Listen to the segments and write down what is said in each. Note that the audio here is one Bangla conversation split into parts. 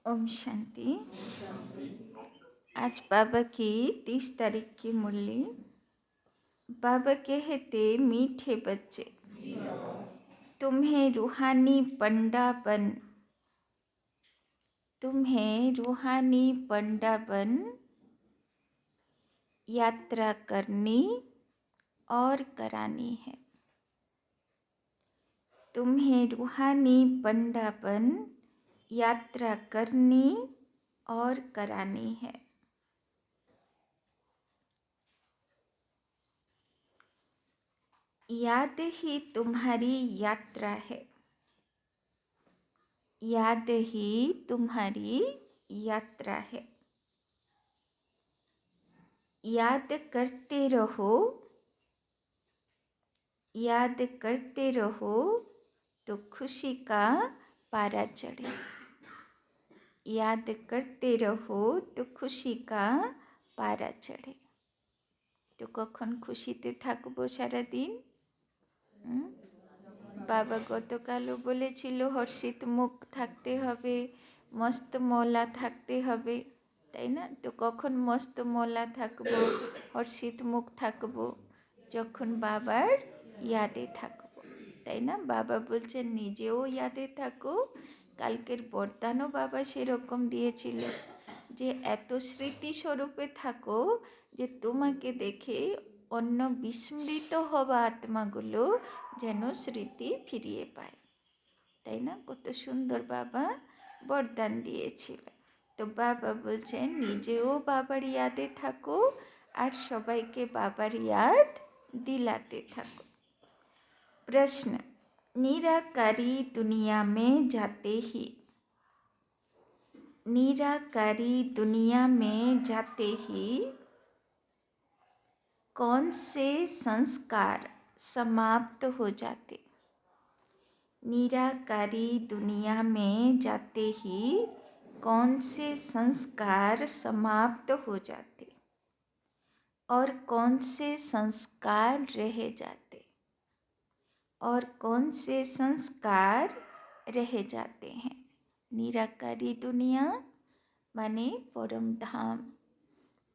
ओम शांति। आज बाबा की 30 तारीख की मुरली। बाबा कहते, मीठे बच्चे, तुम्हें रूहानी पंडा बन यात्रा करनी और करानी है। तुम्हें रूहानी पंडा बन यात्रा करनी और करानी है। याद ही तुम्हारी यात्रा है। याद ही तुम्हारी यात्रा है। याद करते रहो, याद करते रहो तो खुशी का पारा चढ़े। याद करते रहो तो खुशी का पारा चढ़े। तो कखन खुशीते থাকবো সারা দিন? বাবা গতকালও বলেছিল হর্ষিত মুখ থাকতে হবে, মস্ত মলা থাকতে হবে, তাই না? তো কখন মস্ত মলা থাকবো, হর্ষিত মুখ থাকবো? যখন বাবার ইয়াদে থাকবো, তাই না? বাবা বলছেন নিজেও ইয়াদে থাকো। কালকের বরদানও বাবা সেরকম দিয়েছিল যে এত স্মৃতিস্বরূপে থাকো যে তোমাকে দেখে অন্য বিস্মৃত হওয়া আত্মাগুলো যেন স্মৃতি ফিরিয়ে পায়, তাই না? কত সুন্দর বাবা বরদান দিয়েছিল। তো বাবা বলছেন নিজেও বাবার ইয়াদে থাকো আর সবাইকে বাবার ইয়াদ दिलाते থাকো। प्रश्न, निराकारी दुनिया में जाते ही, निराकारी दुनिया में जाते ही कौन से संस्कार समाप्त हो जाते? निराकारी दुनिया में जाते ही कौन से संस्कार समाप्त हो जाते और कौन से संस्कार रह जाते? और कौन से संस्कार रह जाते हैं? निराकारी दुनिया माने परम धाम।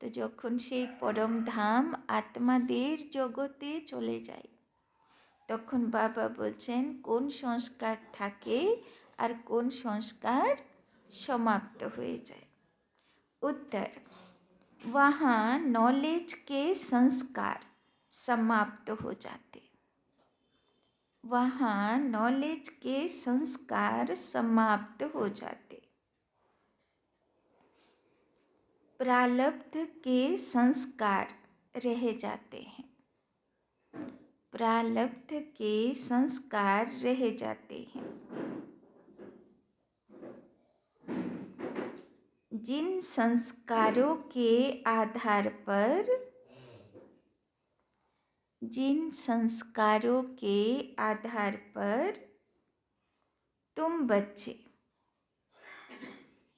तो যখন সেই পরম ধাম আত্মাদের জগতে চলে যায় তখন বাবা বলছেন কোন সংস্কার থাকে আর কোন সংস্কার समाप्त হয়ে যায়। उत्तर, वहाँ नॉलेज के संस्कार समाप्त हो जाते। वहाँ नॉलेज के संस्कार समाप्त हो जाते। प्रारब्ध के संस्कार रह जाते हैं। प्रारब्ध के संस्कार रह जाते हैं। जिन संस्कारों के आधार पर, जिन संस्कारों के आधार पर तुम बच्चे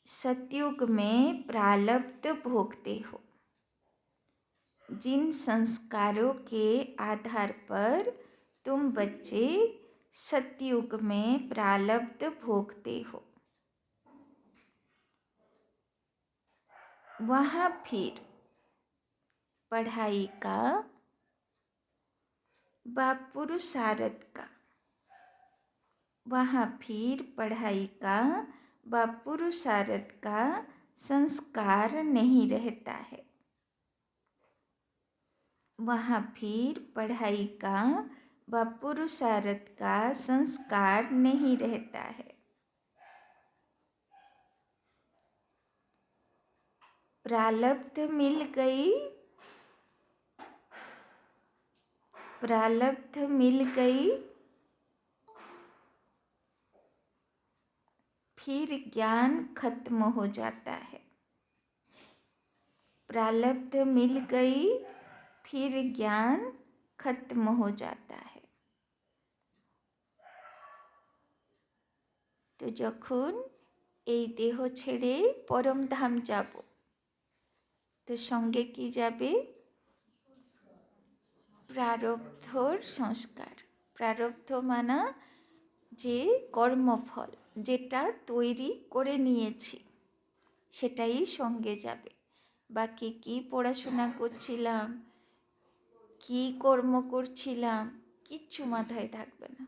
सतयुग में प्रारब्ध भोगते हो, जिन संस्कारों के आधार पर तुम बच्चे सतयुग में प्रारब्ध भोगते हो, वहाँ फिर पढ़ाई का व पुरुषार्थ का, वहाँ फिर पढ़ाई का व पुरुषार्थ का संस्कार नहीं रहता है। वहाँ फिर पढ़ाई का व पुरुषार्थ का संस्कार नहीं रहता है। प्रारब्ध मिल गई, प्रारब्ध मिल गई, फिर ज्ञान खत्म हो जाता है। प्रारब्ध मिल गई, फिर ज्ञान खत्म हो जाता है। तो যখন এই দেহ ছেড়ে পরম ধাম যাব তো সঙ্গে কি যাবে? প্রারব্ধর সংস্কার। প্রারব্ধ মানা যে কর্মফল যেটা তৈরি করে নিয়েছি, সেটাই সঙ্গে যাবে। বাকি কি পড়াশোনা করছিলাম, কি কর্ম করছিলাম, কিচ্ছু মাথায় থাকবে না,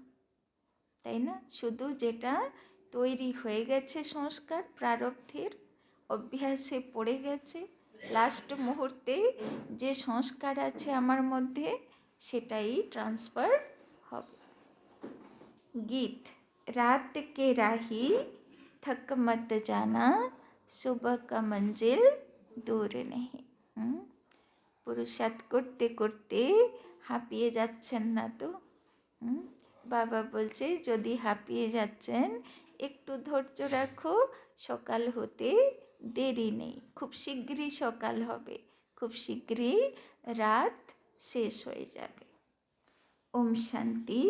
তাই না? শুধু যেটা তৈরি হয়ে গেছে সংস্কার প্রারব্ধের, অভ্যাসে পড়ে গেছে, লাস্ট মুহূর্তে যে সংস্কার আছে আমার মধ্যে সেটাই ট্রান্সফার হবে। गीत रात के राही थक मत जाना, सुबह का मंजिल दूर नहीं। পুরুষার্থ করতে করতে হাঁপিয়ে যাচ্ছেন না তো? বাবা বলছে যদি হাঁপিয়ে যাচ্ছেন একটু ধৈর্য রাখো, সকাল হতে দেরি নেই, খুব শীঘ্রই সকাল হবে, খুব শীঘ্রই রাত শেষ হয়ে যাবে। ओम शांति।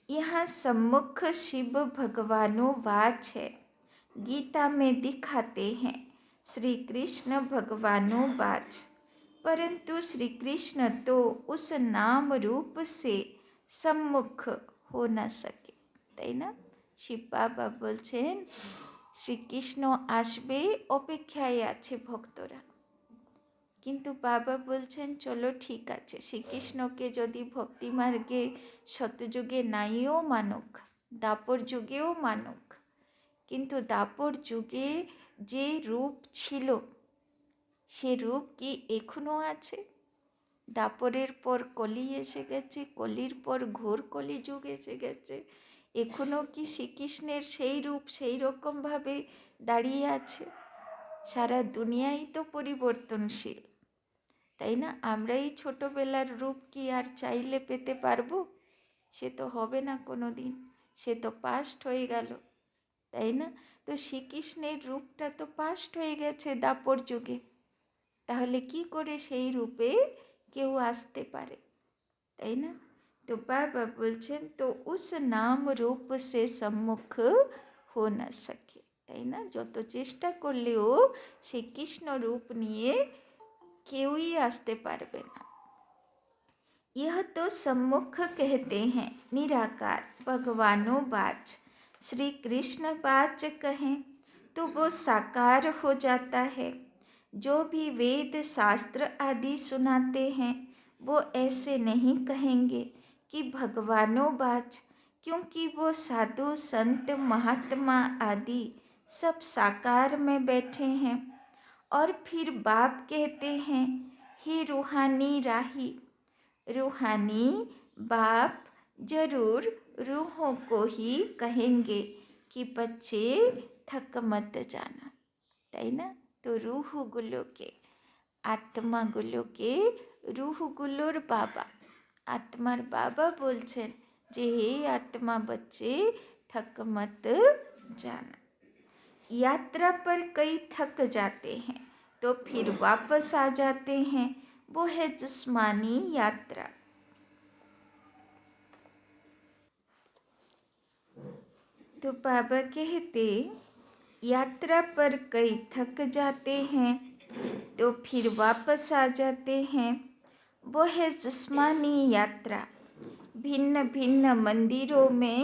यहाँ सम्मुख शिव भगवानो वाच है, गीता में दिखाते हैं श्री कृष्ण भगवानो वाच, परंतु श्री कृष्ण तो उस नाम रूप से सम्मुख हो न सके, তাই না? শিব বাবা বলছেন শ্রীকৃষ্ণ আসবে, অপেক্ষায় আছে ভক্তরা। কিন্তু বাবা বলছেন চলো ঠিক আছে, শ্রীকৃষ্ণকে যদি ভক্তিমার্গে শতযুগে নাইও মানুক, দাপর যুগেও মানুক, কিন্তু দাপর যুগে যে রূপ ছিল সে রূপ কি এখনও আছে? দাপরের পর কলি এসে গেছে, কলির পর ঘোর কলি যুগ এসে গেছে, এখনও কি শ্রীকৃষ্ণের সেই রূপ সেই রকমভাবে দাঁড়িয়ে আছে? সারা দুনিয়াই তো পরিবর্তনশীল, তাই না? আমরা এই ছোটোবেলার রূপ কি আর চাইলে পেতে পারবো? সে তো হবে না কোনো দিন, সে তো পাস্ট হয়ে গেল, তাই না? তো শ্রীকৃষ্ণের রূপটা তো পাস্ট হয়ে গেছে দাপর যুগে, তাহলে কি করে সেই রূপে কেউ আসতে পারে, তাই না? তো বাবা বলছেন তো উস নাম রূপ সে সম্মুখ হো না সকে, তাই না? যত চেষ্টা করলেও সেই কৃষ্ণ রূপ নিয়ে কেউই আসতে পারবে না। यह तो सम्मुख कहते हैं निराकार भगवानो बाच, श्री कृष्ण बाच कहें तो वो साकार हो जाता है। जो भी वेद शास्त्र आदि सुनाते हैं वो ऐसे नहीं कहेंगे कि भगवानो बाच, क्योंकि वो साधु संत महात्मा आदि सब साकार में बैठे हैं। और फिर बाप कहते हैं हे रूहानी राही, रूहानी बाप जरूर रूहों को ही कहेंगे कि बच्चे थक मत जाना, তাই না? তো রুহগুলোকে, আত্মাগুলোকে, রুহগুলোর বাবা, আত্মার বাবা বলছেন যে হে আত্মা बच्चे थक मत जाना। यात्रा पर कई थक जाते हैं तो फिर वापस आ जाते हैं, वो है जिस्मानी यात्रा। तो बाबा कहते यात्रा पर कई थक जाते हैं तो फिर वापस आ जाते हैं, वो है जिस्मानी यात्रा। भिन्न भिन्न मंदिरों में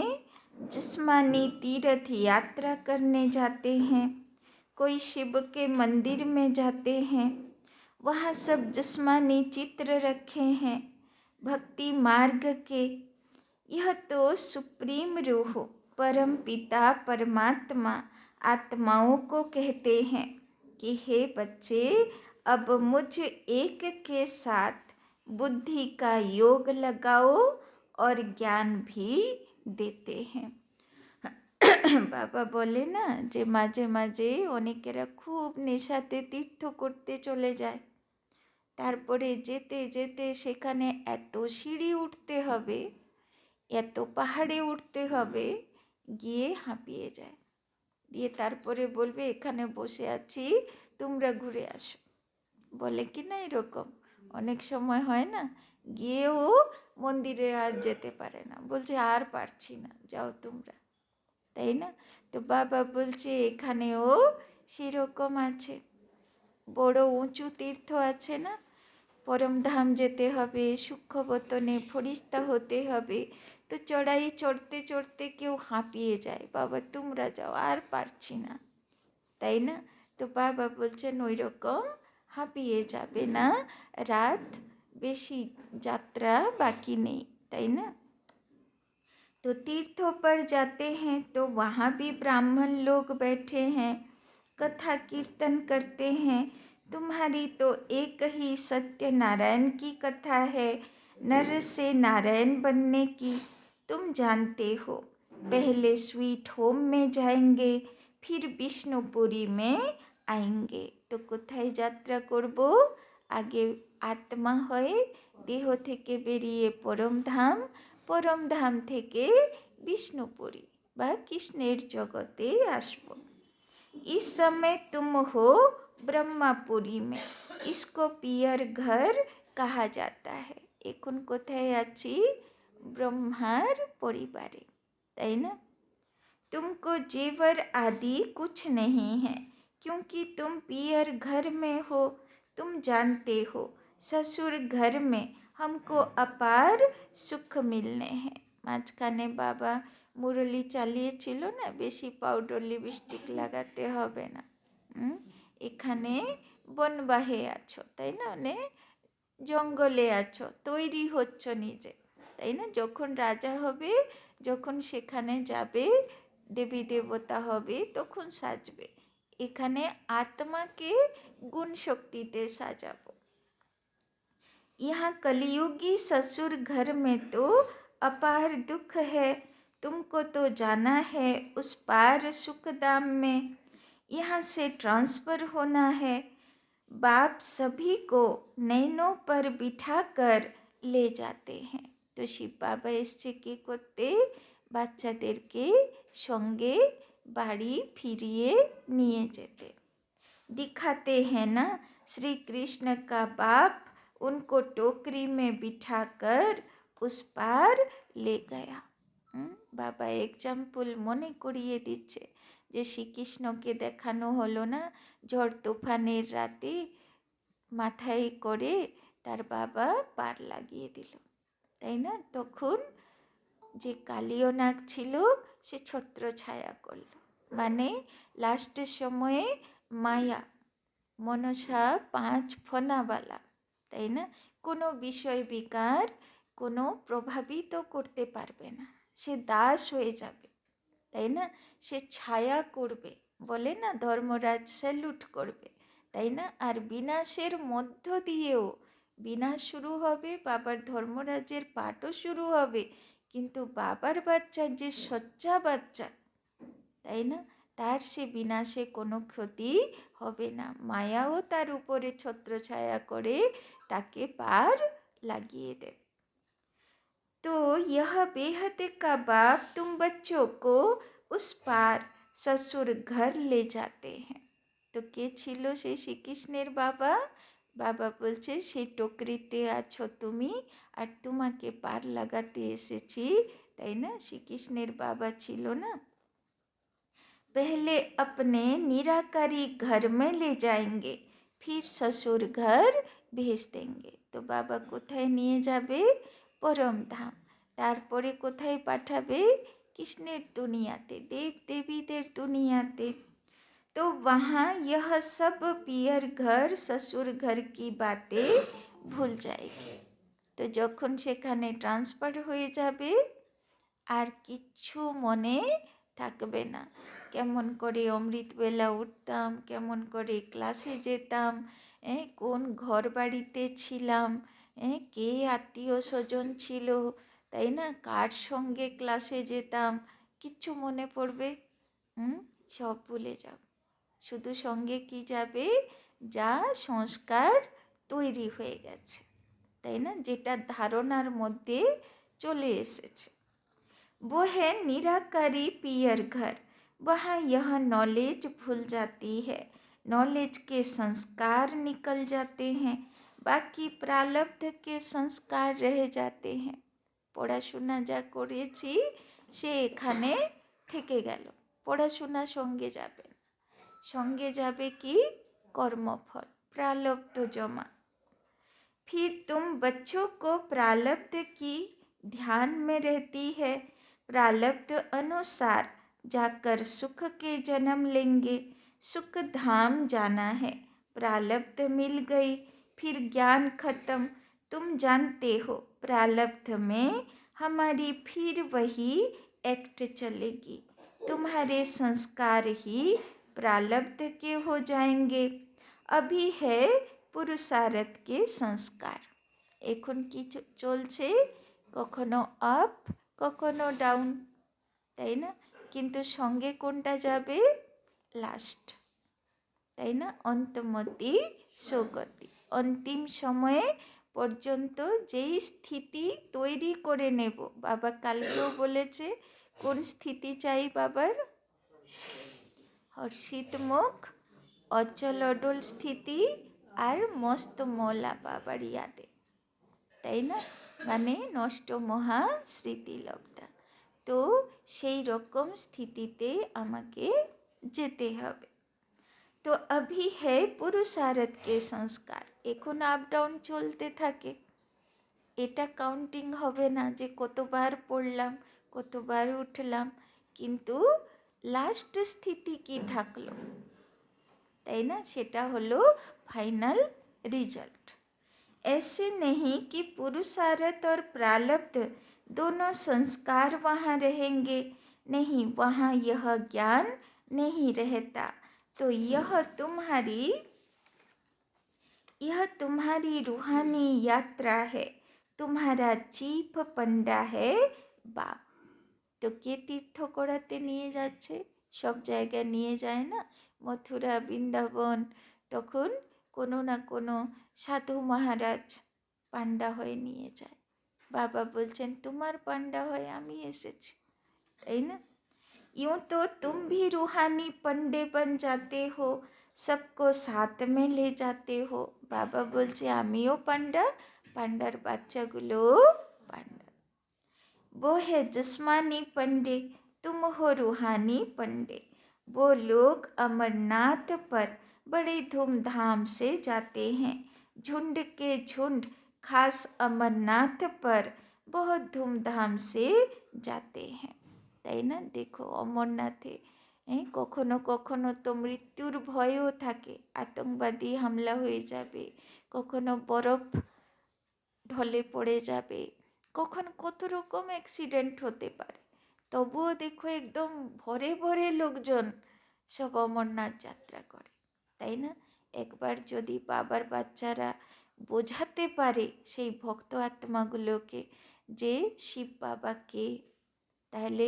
जिस्मानी तीर्थ यात्रा करने जाते हैं। कोई शिव के मंदिर में जाते हैं, वहाँ सब जिस्मानी चित्र रखे हैं भक्ति मार्ग के। यह तो सुप्रीम रूह परम पिता परमात्मा आत्माओं को कहते हैं कि हे बच्चे अब मुझ एक के साथ बुद्धि का योग लगाओ, और ज्ञान भी देते हैं। বাবা বলে না যে মাঝে মাঝে অনেকেরা খুব নেশাতে তীর্থ করতে চলে যায়, তারপরে যেতে যেতে সেখানে এত সিঁড়ি উঠতে হবে, এত পাহাড়ে উঠতে হবে, গিয়ে হাঁপিয়ে যায়, দিয়ে তারপরে বলবে এখানে বসে আছি তোমরা ঘুরে আসো, বলে কি না এরকম অনেক সময় হয় না? গিয়েও মন্দিরে আর যেতে পারে না, বলছে আর পারছি না, যাও তোমরা, তাই না? তো বাবা বলছে এখানেও সেরকম আছে, বড় উঁচু তীর্থ আছে না, পরমধাম যেতে হবে, সূক্ষ্মবতনে ফরিস্তা হতে হবে, তো চড়াই চড়তে চড়তে কেউ হাঁপিয়ে যায়, বাবা তোমরা যাও আর পারছি না, তাই না? তো বাবা বলছেন ওই রকম হাঁপিয়ে যাবে না, রাত বেশি যাত্রা বাকি নেই, তাই না? तो तीर्थों पर जाते हैं तो वहाँ भी ब्राह्मण लोग बैठे हैं, कथा कीर्तन करते हैं। तुम्हारी तो एक ही सत्यनारायण की कथा है, नर से नारायण बनने की, तुम जानते हो। पहले स्वीट होम में जाएंगे, फिर विष्णुपुरी में आएंगे। तो কোথায় যাত্রা করব? আগে আত্মা হয়ে দেহ থেকে বেরিয়ে পরমধাম, পরমধাম থেকে বিষ্ণুপুরী বা কৃষ্ণের জগতে আসব। इस समय तुम हो ब्रह्मापुरी में, इसको पियर घर कहा जाता है। এখন কোথায় আছি? ব্রহ্মার পরিবারে, তাই না? तुमको जेवर आदि कुछ नहीं है, क्योंकि तुम पियर घर में हो। तुम जानते हो ससुर घर में हमको अपार सुख मिलने हैं। মাঝখানে বাবা মুরলি চালিয়েছিল না, বেশি পাউডার লিপস্টিক লাগাতে হবে না, এখানে বনবাহে আছো, তাই না? মানে জঙ্গলে আছো, তৈরি হচ্ছ নিজে, তাই না? যখন রাজা হবে, যখন সেখানে যাবে, দেবী দেবতা হবে, তখন সাজবে। এখানে আত্মাকে গুণ শক্তিতে সাজাবো। यहाँ कलियुगी ससुर घर में तो अपार दुख है, तुमको तो जाना है उस पार सुखधाम में। यहाँ से ट्रांसफर होना है, बाप सभी को नैनों पर बिठाकर ले जाते हैं। तो শিব বাবা এসছে কী করতে? বাচ্চাদেরকে সঙ্গে বাড়ি ফিরিয়ে নিয়ে যেতে। दिखाते हैं ना श्री कृष्ण का बाप उनको टोकरी में बिठाकर उस पार ले गया। বাবা এক্সাম্পল মনে করিয়ে দিচ্ছে যে শ্রীকৃষ্ণকে দেখানো হলো না ঝড় তুফানের রাতে মাথায় করে তার বাবা পার লাগিয়ে দিল, তাই না? তখন যে কালীয় নাগ ছিল সে ছত্র ছায়া করল, মানে লাস্টের সময়ে মায়া মনসা 5 ফনাওয়ালা, তাই না? কোনো বিষয় বিকার কোনো প্রভাবিত করতে পারবে না, সে দাস হয়ে যাবে, তাই না? সে ছায়া করবে, বলে না ধর্মরাজ স্যালুট করবে, তাই না? আর বিনাশের মধ্য দিয়েও বিনাশ শুরু হবে, বাবার ধর্মরাজের পাঠও শুরু হবে, কিন্তু বাবার বাচ্চা যে সচ্চা বাচ্চা, তাই না, তার সে বিনাশে কোনো ক্ষতি হবে না। মায়াও তার উপরে ছত্রছায়া করে তাকে পার লাগিয়ে দেবে। तो यह बेहद का बाप तुम बच्चों को उस पार ससुर घर ले जाते हैं। তো কে ছিল সেই শ্রীকৃষ্ণের বাবা? বাবা বলছে সেই টোকরিতে আছো তুমি, আর তোমাকে পার লাগাতে এসেছি, তাই না? শ্রীকৃষ্ণের বাবা ছিল না, पहले अपने निराकारी घर में ले जाएंगे, फिर ससुर घर भेज देंगे। তো বাবা কোথায় নিয়ে যাবে? পরমধাম। তারপরে কোথায় পাঠাবে? কৃষ্ণের দুনিয়াতে, দেব দেবীদের দুনিয়াতে। तो वहाँ यह सब पियर घर ससुर घर की बातें भूल जाएगी। তো যখন সেখানে ট্রান্সফার হয়ে যাবে আর কিচ্ছু মনে থাকবে না। কেমন করে অমৃতবেলা উঠতাম, কেমন করে ক্লাসে যেতাম, কোন ঘর বাড়িতে ছিলাম, কে আত্মীয় স্বজন ছিল, তাই না? কার সঙ্গে ক্লাসে যেতাম, কিচ্ছু মনে পড়বে? সব ভুলে যাব। শুধু সঙ্গে কি যাবে? যা সংস্কার তৈরি হয়ে গেছে, তাই না? যেটা ধারণার মধ্যে চলে এসেছে। वो है निराकारी पियर घर, वहाँ यह नॉलेज भूल जाती है, नॉलेज के संस्कार निकल जाते हैं, बाकी प्रारब्ध के संस्कार रह जाते हैं। পড়াশোনা যা করেছি সে এখানে থেকে গেল, পড়াশোনা সঙ্গে যাবে, সঙ্গে যাবে কি? কর্মফল, प्रारब्ध जमा। फिर तुम बच्चों को प्रारब्ध की ध्यान में रहती है, प्रारब्ध अनुसार जाकर सुख के जन्म लेंगे, सुख धाम जाना है, प्रारब्ध मिल गई फिर ज्ञान खत्म। तुम जानते हो प्रारब्ध में हमारी फिर वही एक्ट चलेगी। तुम्हारे संस्कार ही प्रारब्ध के हो जाएंगे। अभी है पुरुषार्थ के संस्कार। এখন কি চলছে, কখনো আপ কখনো ডাউন, তাই না? কিন্তু সঙ্গে কোনটা যাবে? লাস্ট, তাই না? অন্তমতি সগতি, অন্তিম সময়ে পর্যন্ত যেই স্থিতি তৈরি করে নেব। বাবা কালকেও বলেছে কোন স্থিতি চাই বাবার? হর্ষিত মুখ, অচল অডল স্থিতি আর মস্ত মলা বাবার ইয়াদে, তাই না? মানে নষ্ট মহা স্মৃতিলব্ধা। তো সেই রকম স্থিতিতে আমাকে যেতে হবে। তো अभी है পুরুষার্থ কে সংস্কার। এখন আপ ডাউন চলতে থাকে, এটা কাউন্টিং হবে না যে কতবার পড়লাম কতবার উঠলাম, কিন্তু লাস্ট স্থিতি কি থাকলো, তাই না? সেটা হলো ফাইনাল রিজল্ট। ऐसे नहीं कि पुरुषार्थ और प्रारब्ध दोनों संस्कार वहाँ रहेंगे, नहीं, वहाँ यह ज्ञान नहीं रहता। तो यह तुम्हारी रूहानी यात्रा है, तुम्हारा चीफ पंडा है बाप। তো কে তীর্থ করাতে নিয়ে যাচ্ছে? সব জায়গায় নিয়ে যায় না, মথুরা বৃন্দাবন, তখন কোনো না কোনো সাধু মহারাজ পান্ডা হয়ে নিয়ে যায়। বাবা বলছেন তোমার পান্ডা হয়ে আমি এসেছি, তাই না? यूं तो तुम भी रूहानी पंडे बन जाते हो, सबको साथ में ले जाते हो। বাবা বলছে আমিও পান্ডা, পান্ডার বাচ্চাগুলো পান্ডা। वो है जिस्मानी पंडे, तुम हो रूहानी पंडे। वो लोग अमरनाथ पर बड़े धूमधाम से जाते हैं, झुंड के झुंड खास अमरनाथ पर बहुत धूमधाम से जाते हैं, তাই না? দেখো অমরনাথে কখনো কখনো তো মৃত্যুর ভয়ও থাকে, আতঙ্কবাদী হামলা হয়ে যাবে, কখনো বরফ ঢলে পড়ে যাবে, কখন কত রকম অ্যাক্সিডেন্ট হতে পারে, তবুও দেখো একদম ভরে ভরে লোকজন সব অমরনাথ যাত্রা করে, তাই না? একবার যদি বাবার বাচ্চারা বোঝাতে পারে সেই ভক্ত আত্মাগুলোকে যে শিব বাবা কে, তাহলে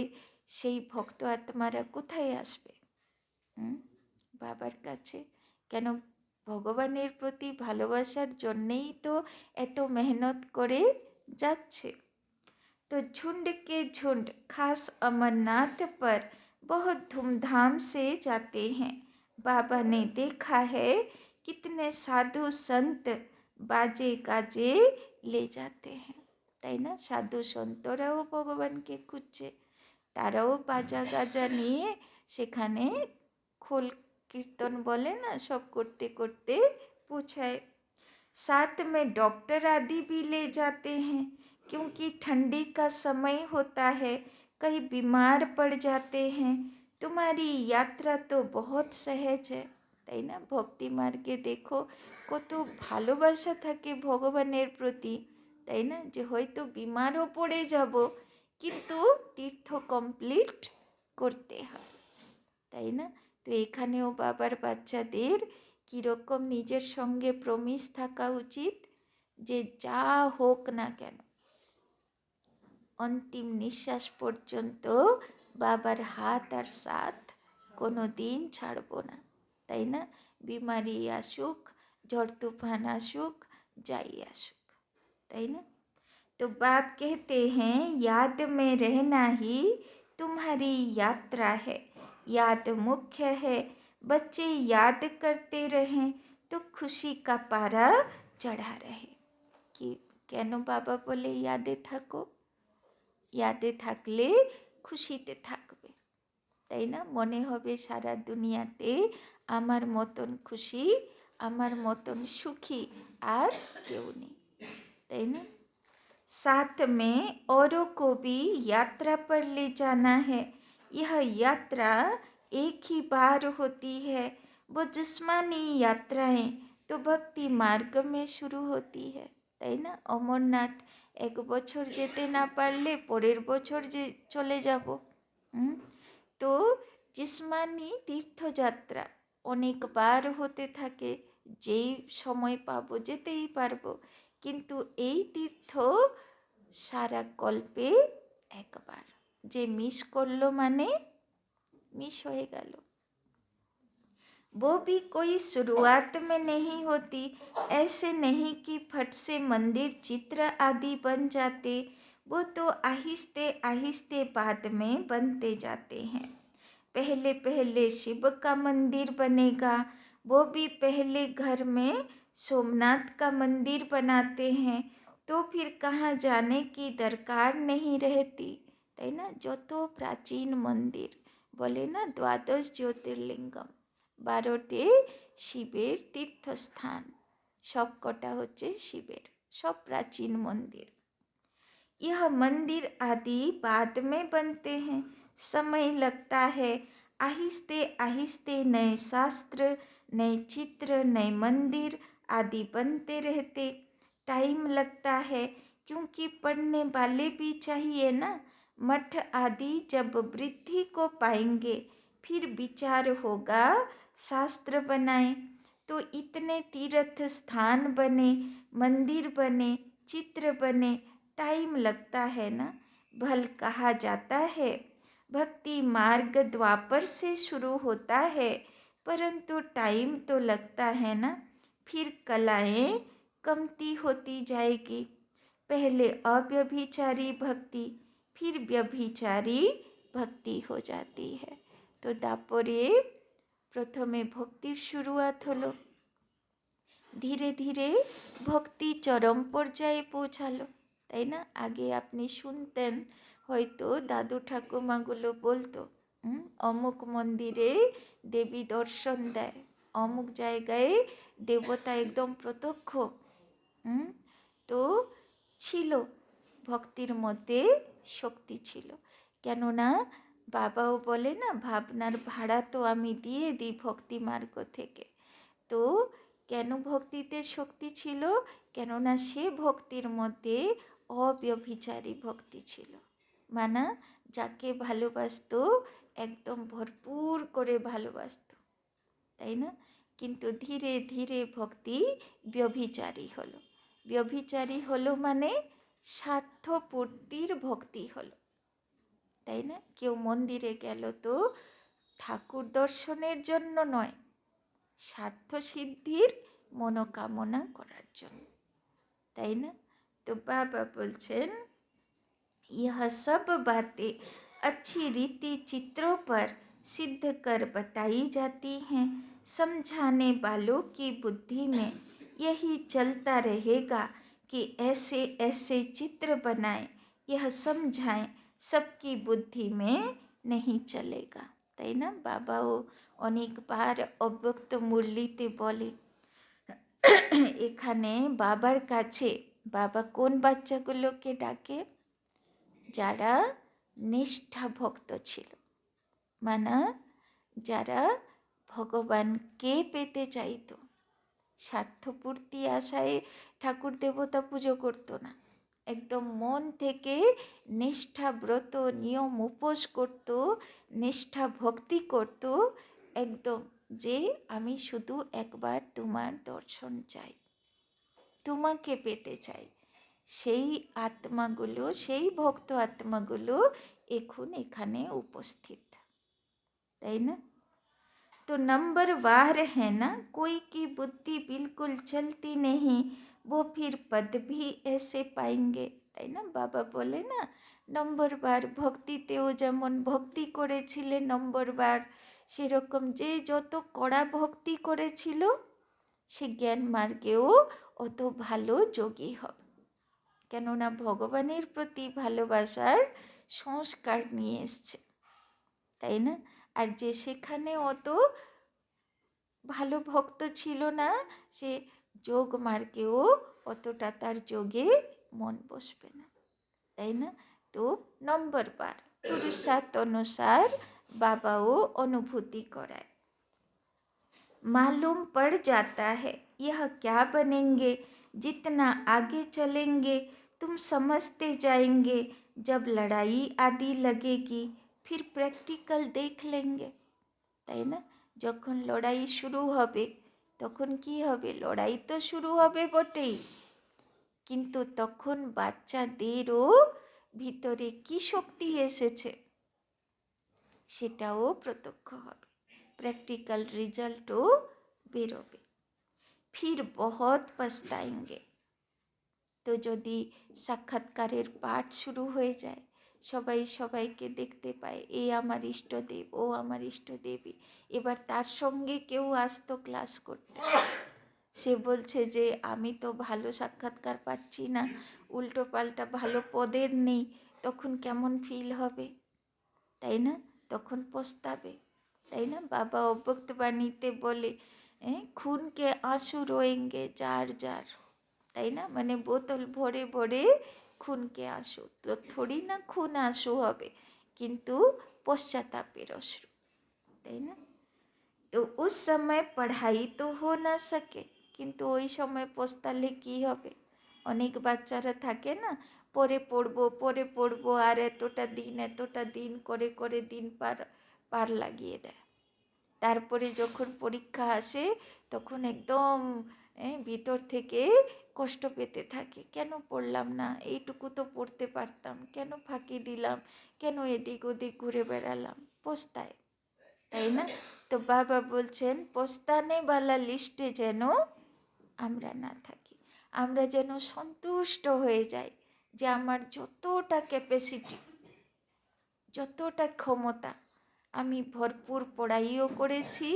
সেই ভক্ত আত্মারা কোথায় আসবে? বাবার কাছে। কেন? ভগবানের প্রতি ভালোবাসার জন্যেই তো এত মেহনত করে যাচ্ছে। तो झुंड के झुंड खास अमरनाथ पर बहुत धूमधाम से जाते हैं। बाबा ने देखा है कितने साधु संत बाजे गाजे ले जाते हैं, তাই না? সাধু সন্তরাও ভগবানকে খুঁজছে, তারাও বাজা গাজা নিয়ে সেখানে খোল কীর্তন বলে না, সব করতে করতে পৌঁছায়। साथ में डॉक्टर आदि भी ले जाते हैं, क्योंकि ठंडी का समय होता है, कहीं बीमार पड़ जाते हैं। तुम्हारी यात्रा तो बहुत सहज है, তাই না? ভক্তি মার্গে দেখো কত ভালোবাসা থাকে ভগবানের প্রতি, তাই না? যে হয়তো বিমারও পড়ে যাব কিন্তু তীর্থ কমপ্লিট করতে হয়, তাই না? তো এখানেও বাবার বাচ্চাদের কীরকম নিজের সঙ্গে প্রমিস থাকা উচিত যে যা হোক না কেন অন্তিম নিঃশ্বাস পর্যন্ত বাবার হাত আর সাথ কোনো দিন ছাড়বো না, তাই না? বিমারি আসুক, ঝড় তুফান আসুক, যাই আসুক, তাই না? तो बाप कहते हैं याद में रहना ही तुम्हारी यात्रा है, याद मुख्य है। बच्चे याद करते रहें तो खुशी का पारा चढ़ा रहे। कि কেন বাবা বলে ইয়াদে থাকো? ইয়াদে থাকলে খুশিতে থাকবে, তাই না? মনে হবে সারা দুনিয়াতে আমার মতন খুশি, আমার মতন সুখী আর কেউ নেই, তাই না? साथ में औरों को भी यात्रा पर ले जाना है। यह यात्रा एक ही बार होती है, वो जिस्मानी यात्राएं तो भक्ति मार्ग में शुरू होती है, তাই না? অমরনাথ এক বছর যেতে না পারলে পরের বছর যে চলে যাব। তো জিসমানি তীর্থযাত্রা অনেকবার হতে থাকে, যেই সময় পাবো যেতেই পারবো, কিন্তু এই তীর্থ সারা কল্পে একবার, যে মিস করলো মানে মিস হয়ে গেল। वो भी कोई शुरुआत में नहीं होती, ऐसे नहीं कि फट से मंदिर चित्र आदि बन जाते, वो तो आहिस्ते आहिस्ते बाद में बनते जाते हैं। पहले पहले शिव का मंदिर बनेगा, वो भी पहले घर में सोमनाथ का मंदिर बनाते हैं, तो फिर कहाँ जाने की दरकार नहीं रहती, তাই না? যত প্রাচীন মন্দির বলে না দ্বাদশ জ্যোতির্লিঙ্গম, 12টে শিবের তীর্থস্থান, সব কটা হচ্ছে শিবের, সব প্রাচীন মন্দির। यह मंदिर आदि बाद में बनते हैं, समय लगता है, आहिस्ते आहिस्ते नए शास्त्र, नए चित्र, नए मंदिर आदि बनते रहते। टाइम लगता है क्योंकि पढ़ने वाले भी चाहिए ना। मठ आदि जब वृद्धि को पाएंगे फिर विचार होगा शास्त्र बनाएं, तो इतने तीर्थ स्थान बने, मंदिर बने, चित्र बने, टाइम लगता है ना। भल कहा जाता है भक्ति मार्ग द्वापर से शुरू होता है, परंतु टाइम तो लगता है ना, फिर कलाएं कमती होती जाएगी। पहले अव्यभिचारी भक्ति, फिर व्यभिचारी भक्ति हो जाती है। तो दापरे प्रथमे भक्तिर शुरुआत हलो, ধীরে ধীরে ভক্তি চরম পর্যায়ে পৌঁছালো, তাই না? আগে আপনি শুনতেন হয়তো দাদু ঠাকুমাগুলো বলতো অমুক মন্দিরে দেবী দর্শন দেয়, অমুক জায়গায় দেবতা একদম প্রত্যক্ষ। তো ছিল, ভক্তির মধ্যে শক্তি ছিল। কেননা বাবাও বলে না, ভাবনার ভাড়া তো আমি দিয়ে দিই ভক্তি মার্গ থেকে। তো কেন ভক্তিতে শক্তি ছিল? কেননা সে ভক্তির মধ্যে অব্যভিচারী ভক্তি ছিল, মানে যাকে ভালোবাসতো একদম ভরপুর করে ভালোবাসতো, তাই না? কিন্তু ধীরে ধীরে ভক্তি ব্যভিচারী হলো। ব্যভিচারী হলো মানে স্বার্থপূর্তির ভক্তি হলো, তাই না? কেউ মন্দিরে গেল তো ঠাকুর দর্শনের জন্য নয়, স্বার্থ সিদ্ধির মনোকামনা করার জন্য, তাই না? তো বাবা বলছেন यह सब बातें अच्छी रीति चित्रों पर सिद्ध कर बताई जाती हैं। समझाने वालों की बुद्धि में यही चलता रहेगा कि ऐसे ऐसे चित्र बनाएं, यह समझाएं, सबकी बुद्धि में नहीं चलेगा, তাই না? বাবাও অনেকবার অব্যক্ত মুরলিতে বলে, এখানে বাবার কাছে বাবা কোন বাচ্চাগুলোকে ডাকে? যারা নিষ্ঠা ভক্ত ছিল, মানে যারা ভগবানকে পেতে চাইতো, স্বার্থপূর্তি আশায় ঠাকুর দেবতা পুজো করতো না, একদম মন থেকে নিষ্ঠা ব্রত নিয়ম উপোস করত, নিষ্ঠা ভক্তি করত, একদম যে আমি শুধু একবার তোমার দর্শন চাই, তোমাকে পেতে চাই, সেই আত্মাগুলো, সেই ভক্ত আত্মাগুলো এখন এখানে উপস্থিত, তাই না? तो नंबर वार है ना, कोई की बुद्धि बिल्कुल चलती नहीं, वो फिर पद भी ऐसे पाएंगे, তাই না? বাবা বলে না নম্বরবার, ভক্তিতেও যেমন ভক্তি করেছিলেন নম্বরবার, সেরকম যে যত কড়া ভক্তি করেছিল সে জ্ঞান মার্গেও অত ভালো যোগী হবে, কেননা ভগবানের প্রতি ভালোবাসার সংস্কার নিয়ে এসছে, তাই না? আর যে সেখানে অত ভালো ভক্ত ছিল না, সে যোগ মার্গেও অতটা তার যোগে মন বসবে না, তাই না? তো নম্বর বার পুরুষার্থ অনুসার বাবাও অনুভূতি করায়। मालूम पड़ जाता है यह क्या बनेंगे। जितना आगे चलेंगे तुम समझते जाएंगे। जब लड़ाई आदि लगेगी फिर প্র্যাকটিক্যাল देख लेंगे। তাই না? যখন লড়াই শুরু হবে তখন কি হবে? লড়াই তো শুরু হবে বটেই, কিন্তু তখন বাচ্চাদেরও ভিতরে কি শক্তি এসেছে সেটাও প্রত্যক্ষ হবে, প্র্যাকটিক্যাল রেজাল্টও বেরোবে। ফির বহুত পস্তাएंगे। তো যদি সাক্ষাৎকারের পাঠ শুরু হয়ে যায়, সবাই সবাইকে দেখতে পায়, এ আমার ইষ্টদেব, ও আমার ইষ্টদেবী, এবার তার সঙ্গে কেউ আসতো ক্লাস করতে, সে বলছে যে আমি তো ভালো সাক্ষাৎকার পাচ্ছি না, উল্টো পাল্টা ভালো পদের নেই, তখন কেমন ফিল হবে, তাই না? তখন পস্তাবে, তাই না? বাবা অব্যক্তবাণীতে বলে খুনকে আঁসু রোয়েঙ্গে যার যার, তাই না? মানে বোতল ভরে ভরে খুনকে আঁসু, তো থোড়ি না খুন আঁসু হবে, কিন্তু পশ্চাতাপের অশ্রু, তাই না? তো उस समय पढ़ाई तो हो ना सके, কিন্তু ওই সময় পস্তালে কি হবে? অনেক বাচ্চারা থাকে না, পরে পড়বো আর এতটা দিন করে করে দিন পার লাগিয়ে দেয়। তারপরে যখন পরীক্ষা আসে তখন একদম ভিতর থেকে কষ্ট পেতে থাকে, কেন পড়লাম না, এইটুকু তো পড়তে পারতাম, কেন ফাঁকি দিলাম, কেন এদিক ওদিক ঘুরে বেড়ালাম, পস্তায়, তাই না? তো বাবা বলছেন পস্তানেওয়ালা লিস্টে যেন আমরা না থাকি, আমরা যেন সন্তুষ্ট হয়ে যাই যে আমার যতটা ক্যাপাসিটি, যতটা ক্ষমতা, আমি ভরপুর পড়াইও করেছি,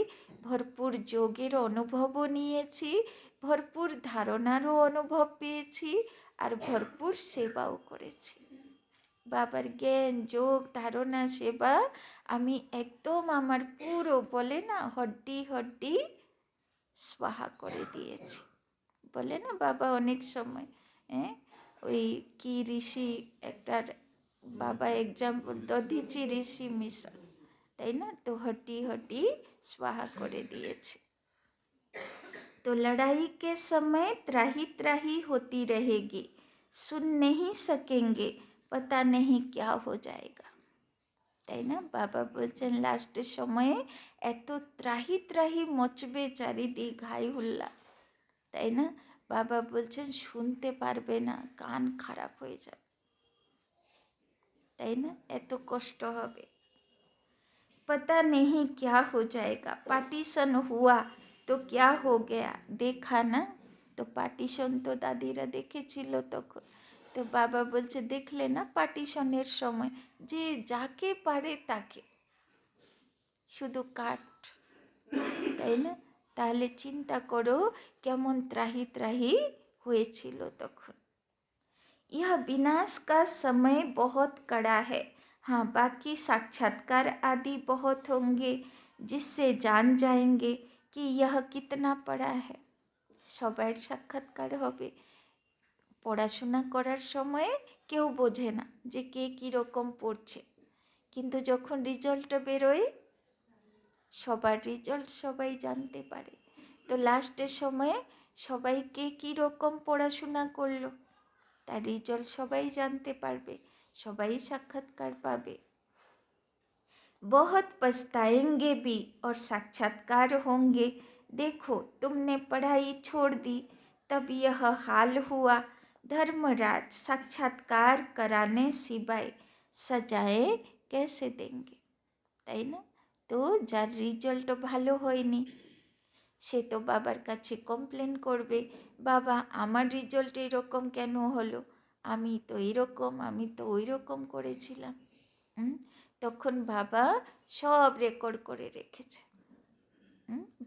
ভরপুর যোগের অনুভবও নিয়েছি, ভরপুর ধারণারও অনুভব পেয়েছি, আর ভরপুর সেবাও করেছি। বাবার জ্ঞান যোগ ধারণা সেবা আমি একদম আমার পুরো বলে না হড্ডি হড্ডি স্বাহা করে দিয়েছি, বলে না বাবা অনেক সময়, ওই কি ঋষি একটার বাবা এক্সাম্পল দধিচি ঋষি মিশন, তাই না? তো হড্ডি হড্ডি स्वाहा করে দিয়েছে। तो लड़ाई के समय त्राही त्राही होती रहेगी, सुन नहीं सकेंगे, पता नहीं क्या हो जाएगा, তাই না? বাবা বলছেন লাস্টের সময়ে এত ত্রাহি ত্রাহি মচবে চারিদিক হাই হুল্লা, তাই না? বাবা বলছেন শুনতে পারবে না, কান খারাপ হয়ে যাবে, তাই না? এত কষ্ট হবে। पता नहीं क्या हो जाएगा, पार्टीशन हुआ तो क्या हो गया, देखा ना? তো পার্টিশন তো দাদিরা দেখেছিল তখন, তো বাবা বলছে দেখলে না পার্টিশনের সময় যে যাকে পারে তাকে শুধু কাট, তাই না? তাহলে চিন্তা করো কেমন ত্রাহি ত্রাহি হয়েছিল তখন। यह विनाश का समय बहुत कड़ा है, हाँ बाकी साक्षात्कार आदि बहुत होंगे जिससे जान जाएंगे कि यह कितना पड़ा है। সবার সাক্ষাৎকার হবে, পড়াশোনা করার সময়ে কেউ বোঝে না যে কে কীরকম পড়ছে, কিন্তু যখন রেজাল্টটা বেরোয় সবার রেজাল্ট সবাই জানতে পারে, তো লাস্টের সময়ে সবাই কে কীরকম পড়াশোনা করলো তার রেজাল্ট সবাই জানতে পারবে, সবাই সাক্ষাৎকার পাবে। बहुत पछताएंगे भी और साक्षात्कार होंगे, देखो तुमने पढ़ाई छोड़ दी तब यह हाल हुआ, धर्मराज साक्षात्कार कराने सिवाय सजाएं कैसे देंगे, তাই না? তো যার রেজাল্ট ভালো হয়নি সে তো বাবার কাছে কমপ্লেন করবে, বাবা আমার রেজাল্ট এরকম কেন হলো, আমি তো এরকম আমি তো ওই রকম করেছিলাম। তখন বাবা সব রেকর্ড করে রেখেছে,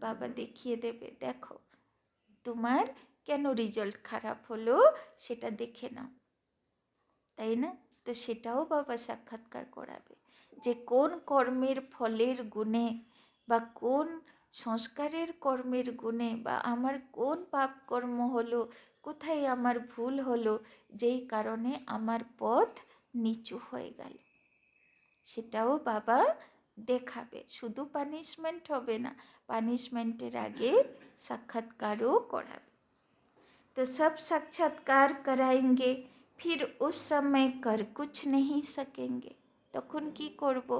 বাবা দেখিয়ে দেবে, দেখো তোমার কেন রেজাল্ট খারাপ হলো সেটা দেখে নাও, তাই না? তো সেটাও বাবা সাক্ষাৎকার করাবে যে কোন কর্মের ফলের গুণে বা কোন সংস্কারের কর্মের গুণে বা আমার কোন পাপ কর্ম হলো, কোথায় আমার ভুল হলো, যেই কারণে আমার পথ নিচু হয়ে গেল, সেটাও বাবা দেখাবে, শুধু পানিশমেন্ট হবে না, পানিশমেন্টের আগে সাক্ষাৎকারও করাবে। तो सब साक्षात्कार कराएंगे, फिर उस समय कर कुछ नहीं सकेंगे। তখন কি করব?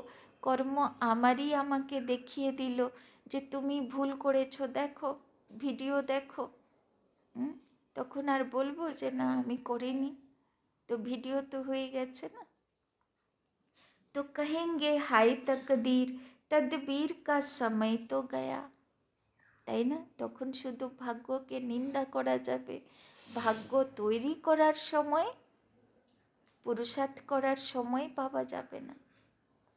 কর্ম আমারই আমাকে দেখিয়ে দিল যে তুমি ভুল করেছো, দেখো ভিডিও দেখো। তখন আর বলবো যে না আমি করিনি? তো ভিডিও তো হয়ে গেছে না। तो कहेंगे हाय तकदीर, तदबीर का समय तो गया। তাই না? তখন শুধু ভাগ্যকে নিন্দা করা যাবে, ভাগ্য তৈরি করার সময়, পুরুষার্থ করার সময় পাওয়া যাবে না,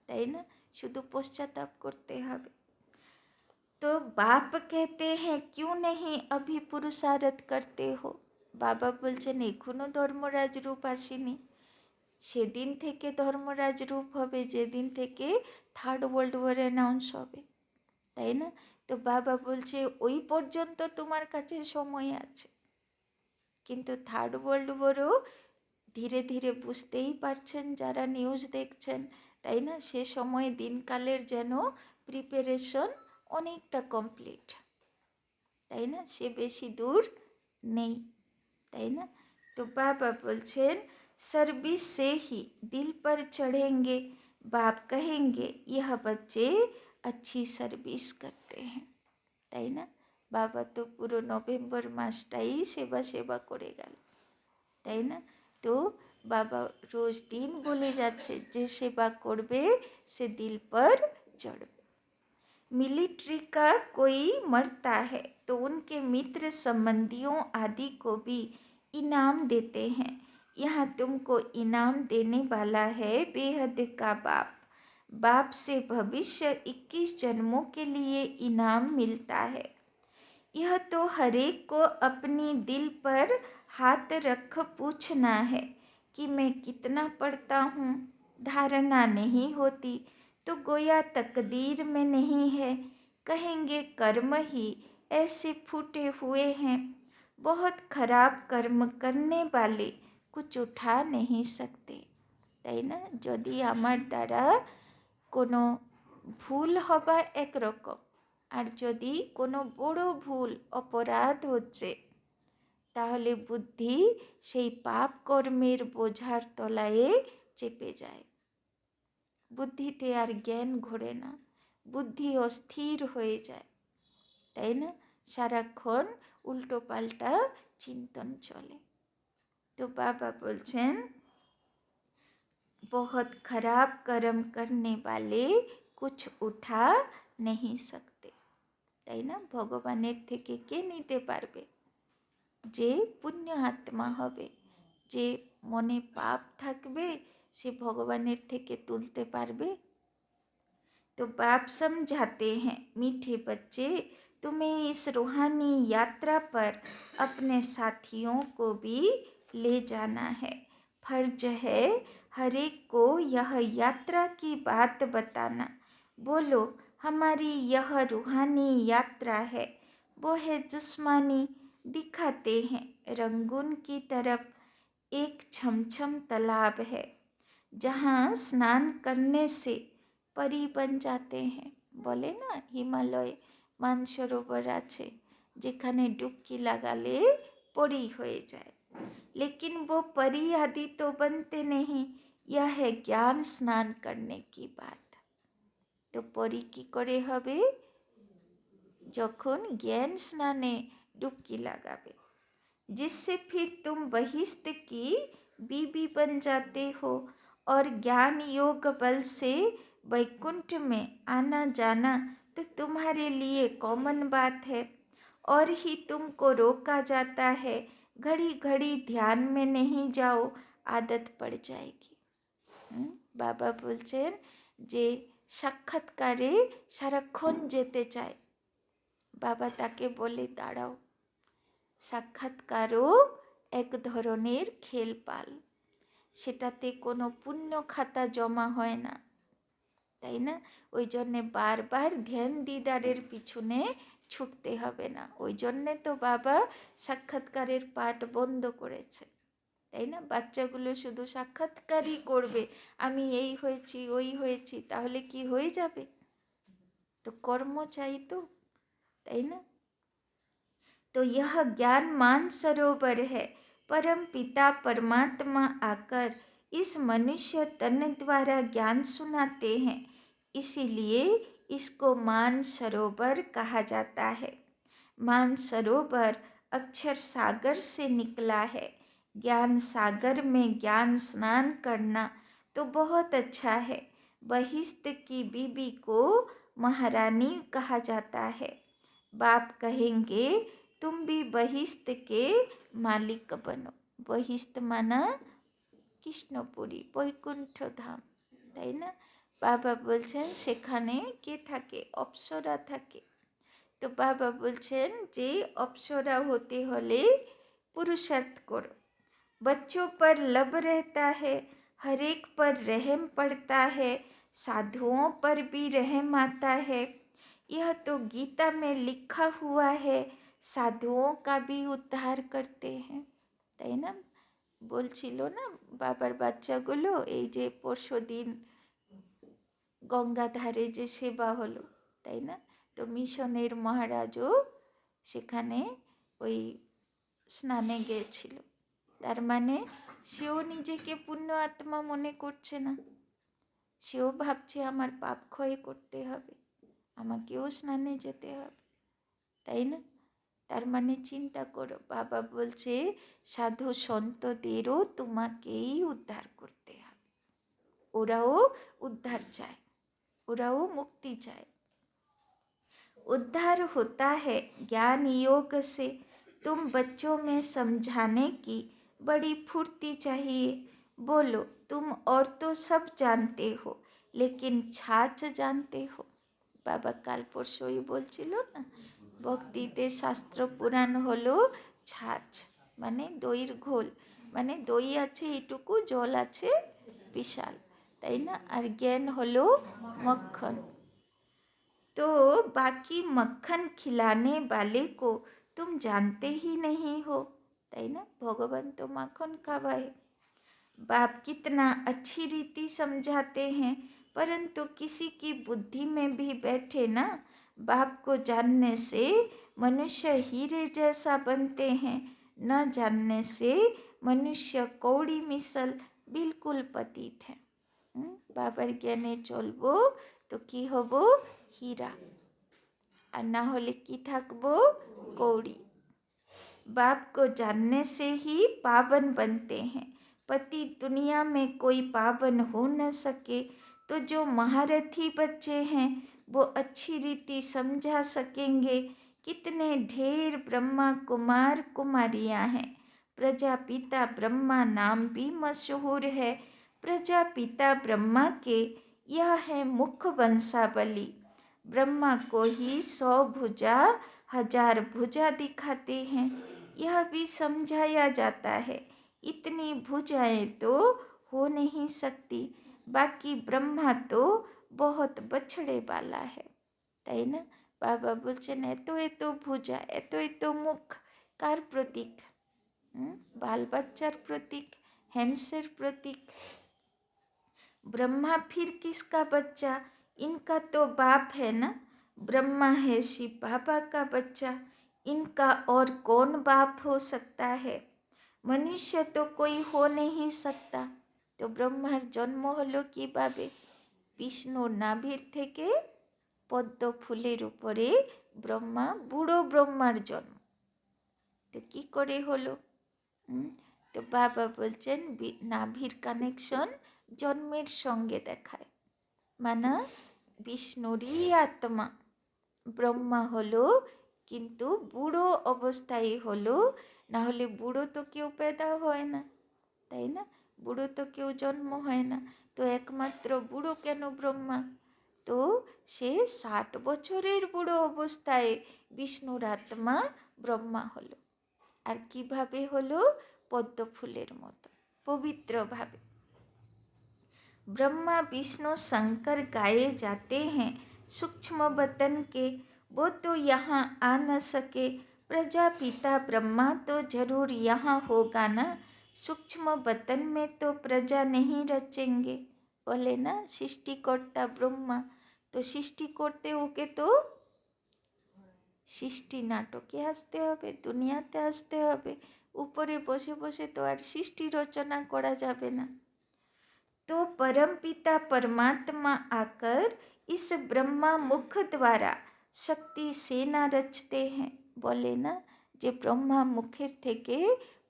তাই না? শুধু পশ্চাতাপ করতে হবে। তো বাপ कहते हैं क्यों नहीं अभी पुरुषार्थ करते हो। বাবা বলছেন এখনো ধর্মরাজ রূপ আসেনি। সেদিন থেকে ধর্মরাজ রূপ হবে যেদিন থেকে থার্ড ওয়ার্ল্ড ওয়ার অ্যানাউন্স হবে, তাই না? তো বাবা বলছে ওই পর্যন্ত তোমার কাছে সময় আছে। কিন্তু থার্ড ওয়ার্ল্ড ওয়ারও ধীরে ধীরে বুঝতেই পারছেন যারা নিউজ দেখছেন, তাই না? সে সময় দিনকালের যেন প্রিপারেশন অনেকটা কমপ্লিট, তাই না? সে বেশি দূর নেই, তাই না? তো বাবা বলছেন सर्विस से ही दिल पर चढ़ेंगे, बाप कहेंगे यह बच्चे अच्छी सर्विस करते हैं, তাই না? বাবা তো পুরো নভেম্বর মাসটাই সেবা সেবা করে গেল, তাই না? তো বাবা রোজ দিন বলে যাচ্ছে যে সেবা করবে সে দিল পর চড়বে। मिलिट्री का कोई मरता है तो उनके मित्र संबंधियों आदि को भी इनाम देते हैं। यहाँ तुमको इनाम देने वाला है बेहद का बाप। बाप से भविष्य 21 जन्मों के लिए इनाम मिलता है। यह तो हरेक को अपनी दिल पर हाथ रख पूछना है कि मैं कितना पढ़ता हूँ। धारणा नहीं होती तो गोया तकदीर में नहीं है, कहेंगे कर्म ही ऐसे फूटे हुए हैं। बहुत खराब कर्म करने वाले कुछ उठा नहीं सकते, তাই না? যদি আমার দ্বারা কোনো ভুল হবা একরকম, আর যদি কোনো বড় ভুল অপরাধ হচ্ছে, তাহলে বুদ্ধি সেই পাপ কর্মের বোঝার তলায় চেপে যায়। বুদ্ধিতে আর জ্ঞান ঘোরে না, বুদ্ধি অস্থির হয়ে যায়, তাই না? সারাক্ষণ উল্টো পাল্টা চিন্তন চলে। তো বাবা বলছেন बहुत खराब कर्म करने वाले कुछ उठा नहीं सकते, তাই না? ভগবানের থেকে কে নিতে পারবে? যে পুণ্য আত্মা হবে, যে মনে পাপ থাকবে, সে ভগবানের থেকে তুলতে পারবে? तो बाप समझाते हैं मीठे बच्चे, तुम्हें इस रूहानी यात्रा पर अपने साथियों को भी ले जाना है। फर्ज है हर एक को यह यात्रा की बात बताना। बोलो हमारी यह रूहानी यात्रा है, वो है जिस्मानी। दिखाते हैं रंगून की तरफ एक छमछम तालाब है, जहाँ स्नान करने से परी बन जाते हैं। বলে না হিমালয়ে মানসরোবর আছে যেখানে ডুবকি লাগালে পরি হয়ে যায়। लेकिन वो परी आदि तो बनते नहीं, यह है ज्ञान स्नान करने की बात। তো পরি কি করে হবে? যখন জ্ঞান স্নানে ডুবকি লাগাবে, जिससे फिर तुम बहिष्ठ की बीबी बन जाते हो और ज्ञान योग बल से वैकुंठ में आना जाना तो तुम्हारे लिए कॉमन बात है, और ही तुमको रोका जाता है घड़ी घड़ी ध्यान में नहीं जाओ, आदत पड़ जाएगी। বাবা বলছেন যে সাক্ষাৎকারে সারাক্ষণ যেতে চায়, বাবা তাকে বলে দাঁড়াও। সাক্ষাৎকারও এক ধরনের খেলপাল, সেটাতে কোনো পুণ্য খাতা জমা হয় না, তাই না? ওই জন্যে বারবার ধ্যান দিদারের পিছনে ছুটতে হবে না। ওই জন্যে তো বাবা সাক্ষাৎকারের পাঠ বন্ধ করেছে, তাই না? বাচ্চাগুলো শুধু সাক্ষাৎকারই করবে, আমি এই হয়েছি ওই হয়েছি, তাহলে কি হয়ে যাবে? তো কর্ম চাই তো, তাই না? तो यह ज्ञान मानसरोवर है। परम पिता परमात्मा आकर इस मनुष्य तन द्वारा ज्ञान सुनाते हैं, इसीलिए इसको मानसरोवर कहा जाता है। मानसरोवर अक्षर सागर से निकला है। ज्ञान सागर में ज्ञान स्नान करना तो बहुत अच्छा है। बहिष्ठ की बीबी को महारानी कहा जाता है। बाप कहेंगे तुम भी बहिष्ठ के मालिक बनो। बहिष्ठ माना কৃষ্ণপুরী, বৈকুণ্ঠ ধাম, তাই না? বাবা বলছেন সেখানে কে থাকে? অপ্সরা থাকে। তো বাবা বলছেন যে অপ্সরা হতে হলে पुरुषार्थ करो। बच्चों पर लब रहता है, हर एक पर रहम पड़ता है, साधुओं पर भी रहम आता है। यह तो गीता में लिखा हुआ है, साधुओं का भी उद्धार करते हैं, তাই না? বলছিল না বাবার বাচ্চাগুলো, এই যে পরশুদিন গঙ্গাধারে যে সেবা হলো, তাই না? তো মিশনের মহারাজও সেখানে ওই স্নানে গিয়েছিল। তার মানে সেও নিজেকে পুণ্য আত্মা মনে করছে না, সেও ভাবছে আমার পাপ ক্ষয় করতে হবে, আমাকেও স্নানে যেতে হবে, তাই না? তার মানে চিন্তা করো, বাবা বলছে সাধু সন্তদেরও তোমাকেই উদ্ধার করতে হবে। ওরাও উদ্ধার চায়, ওরাও মুক্তি চায়। उद्धार होता है ज्ञान योग से। तुम बच्चों में समझाने की बड़ी फुर्ती चाहिए। बोलो तुम और तो सब जानते हो, लेकिन छाछ जानते हो। বাবা কাল পরশুই বলছিল না, ভক্তিতে শাস্ত্র পুরাণ হলো ছাঁচ, মানে দইয়ের ঘোল, মানে দই আছে এইটুকু, জল আছে বিশাল, তাই না? আর জ্ঞান হলো মক্খন। तो बाकी मक्खन खिलाने वाले को तुम जानते ही नहीं हो, তাই না? ভগবান তো মাখন খাওয়ায়। बाप कितना अच्छी रीति समझाते हैं, परंतु किसी की बुद्धि में भी बैठे ना, बाप को जानने से मनुष्य हीरे जैसा बनते हैं, न जानने से मनुष्य कौड़ी मिसल बिल्कुल पतित है। बाबार ज्ञाने चलबो तो कि हबो? हीरा, আর না হলে কি থাকবো? कौड़ी। बाप को जानने से ही पावन बनते हैं। पति दुनिया में कोई पावन हो न सके, तो जो महारथी बच्चे हैं वो अच्छी रीति समझा सकेंगे। कितने ढेर ब्रह्मा कुमार कुमारियाँ हैं। प्रजापिता ब्रह्मा नाम भी मशहूर है। प्रजापिता ब्रह्मा के यह है मुख वंशावली। ब्रह्मा को ही 100 भुजा 1000 भुजा दिखाते हैं, यह भी समझाया जाता है। इतनी भुजाएं तो हो नहीं सकती, बाकी ब्रह्मा तो बहुत बछड़े वाला है, তাই না? বাবা বলছেন এত এত ভুজা, এত এত মুখ, কার প্রতীক? বাল বাচ্চার প্রতীক, হ্যান্ডসের প্রতীক। ब्रह्मा फिर किसका बच्चा? इनका तो बाप है ना। ब्रह्मा है शिव बाबा का बच्चा, इनका और कौन बाप हो सकता है? मनुष्य तो कोई हो नहीं सकता। तो ब्रह्मार जन्म हलो किभाबे? विष्णुर नाभिर थेके पद्म फुलेर उपरे ब्रह्मा, बुड़ो ब्रह्मार जन्म। तो कि करे हलो? तो बाबा बोलছেন नाभिर कानेक्शन जन्मेर संगे देखाय, माना विष्णुरই आत्मा ब्रह्मा हलो, किन्तु बुड़ो अवस्थाय हलो, ना होले बुड़ो तो केउ पैदा हय ना, ताई ना? बुड़ो तो केउ जन्म हय ना, तो एकमात्र बुड़ो केन ब्रह्मा? तो से 60 বছরের বুড়ো অবস্থায় বিষ্ণুর আত্মা ব্রহ্মা হলো। আর কিভাবে হলো? পদ্ম ফুলের মতো পবিত্রভাবে। ब्रह्मा विष्णु शंकर गाए जाते हैं सूक्ष्म बतन के, वो तो यहाँ आ न सके। प्रजापिता ब्रह्मा तो जरूर यहाँ होगा ना। सूक्ष्म बतन में तो प्रजा नहीं रचेंगे। बोले ना सृष्टिकर्ता ब्रह्मा, तो सृष्टि करते होके तो সৃষ্টি নাটকে আসতে হবে, দুনিয়াতে আসতে হবে। উপরে বসে বসে তো আর সৃষ্টি রচনা করা যাবে না। तो परम पिता परमात्मा आकर इस ब्रह्मा मुख द्वारा शक्ति सेना रचते हैं। बोले ना যে ব্রহ্মা মুখের থেকে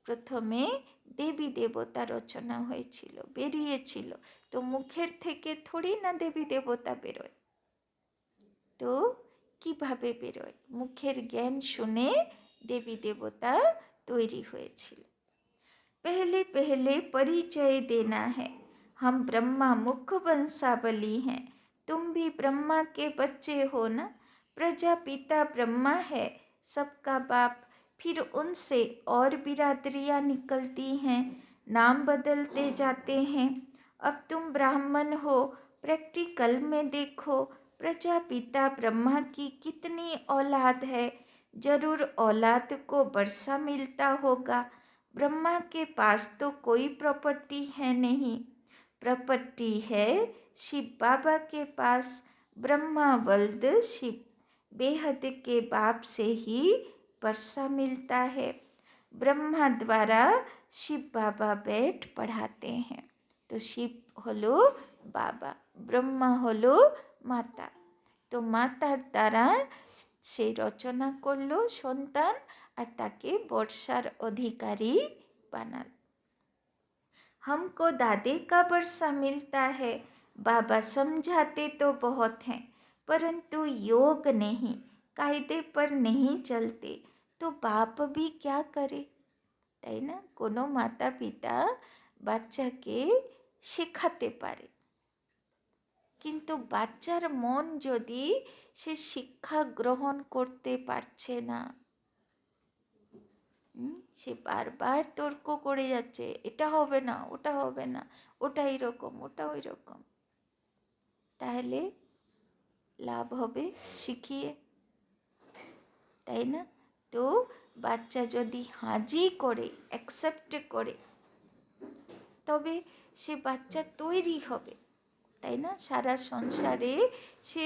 প্রথমে দেবী দেবতা রচনা হয়েছিল, বেরিয়েছিল। তো মুখের থেকে থোড়ি না দেবী দেবতা বেরোয়, তো কিভাবে বেরোয়? মুখের জ্ঞান শুনে দেবী দেবতা তৈরি হয়েছিল। पहले पहले परिचय देना है, हम ब्रह्मा मुख वंशावली हैं, तुम भी ब्रह्मा के बच्चे हो ना। प्रजापिता ब्रह्मा है सबका बाप, फिर उनसे और बिरादरियाँ निकलती हैं, नाम बदलते जाते हैं। अब तुम ब्राह्मण हो, प्रैक्टिकल में देखो प्रजापिता ब्रह्मा की कितनी औलाद है। जरूर औलाद को वर्षा मिलता होगा। ब्रह्मा के पास तो कोई प्रॉपर्टी है नहीं, प्रॉपर्टी है शिव बाबा के पास। ब्रह्मा वल्द शिव, बेहद के बाप से ही वर्षा मिलता है। ब्रह्मा द्वारा शिव बाबा बैठ पढ़ाते हैं। तो शिव হলো বাবা, ব্রহ্মা হলো মাতা। তো মাতার দ্বারা সে রচনা করলো সন্তান আর তাকে বর্ষার অধিকারী বানাল। हमको दादे का वर्षा मिलता है, बाबा समझाते तो बहुत हैं, परंतु योग नहीं, कायदे पर नहीं चलते, तो बाप भी क्या करे। তাই না, কোনো মাতা পিতা বাচ্চাকে শেখাতে পারে, কিন্তু বাচ্চার মন যদি সে শিক্ষা গ্রহণ করতে পারছে না, সে বারবার তর্ক করে যাচ্ছে, এটা হবে না, ওটা হবে না, ওটা এরকম, ওটা ওই রকম, তাহলে লাভ হবে শিখিয়ে, তাই না। তো বাচ্চা যদি হাজি করে, অ্যাকসেপ্ট করে, তবে সে বাচ্চা তৈরি হবে, তাই না। সারা সংসারে সে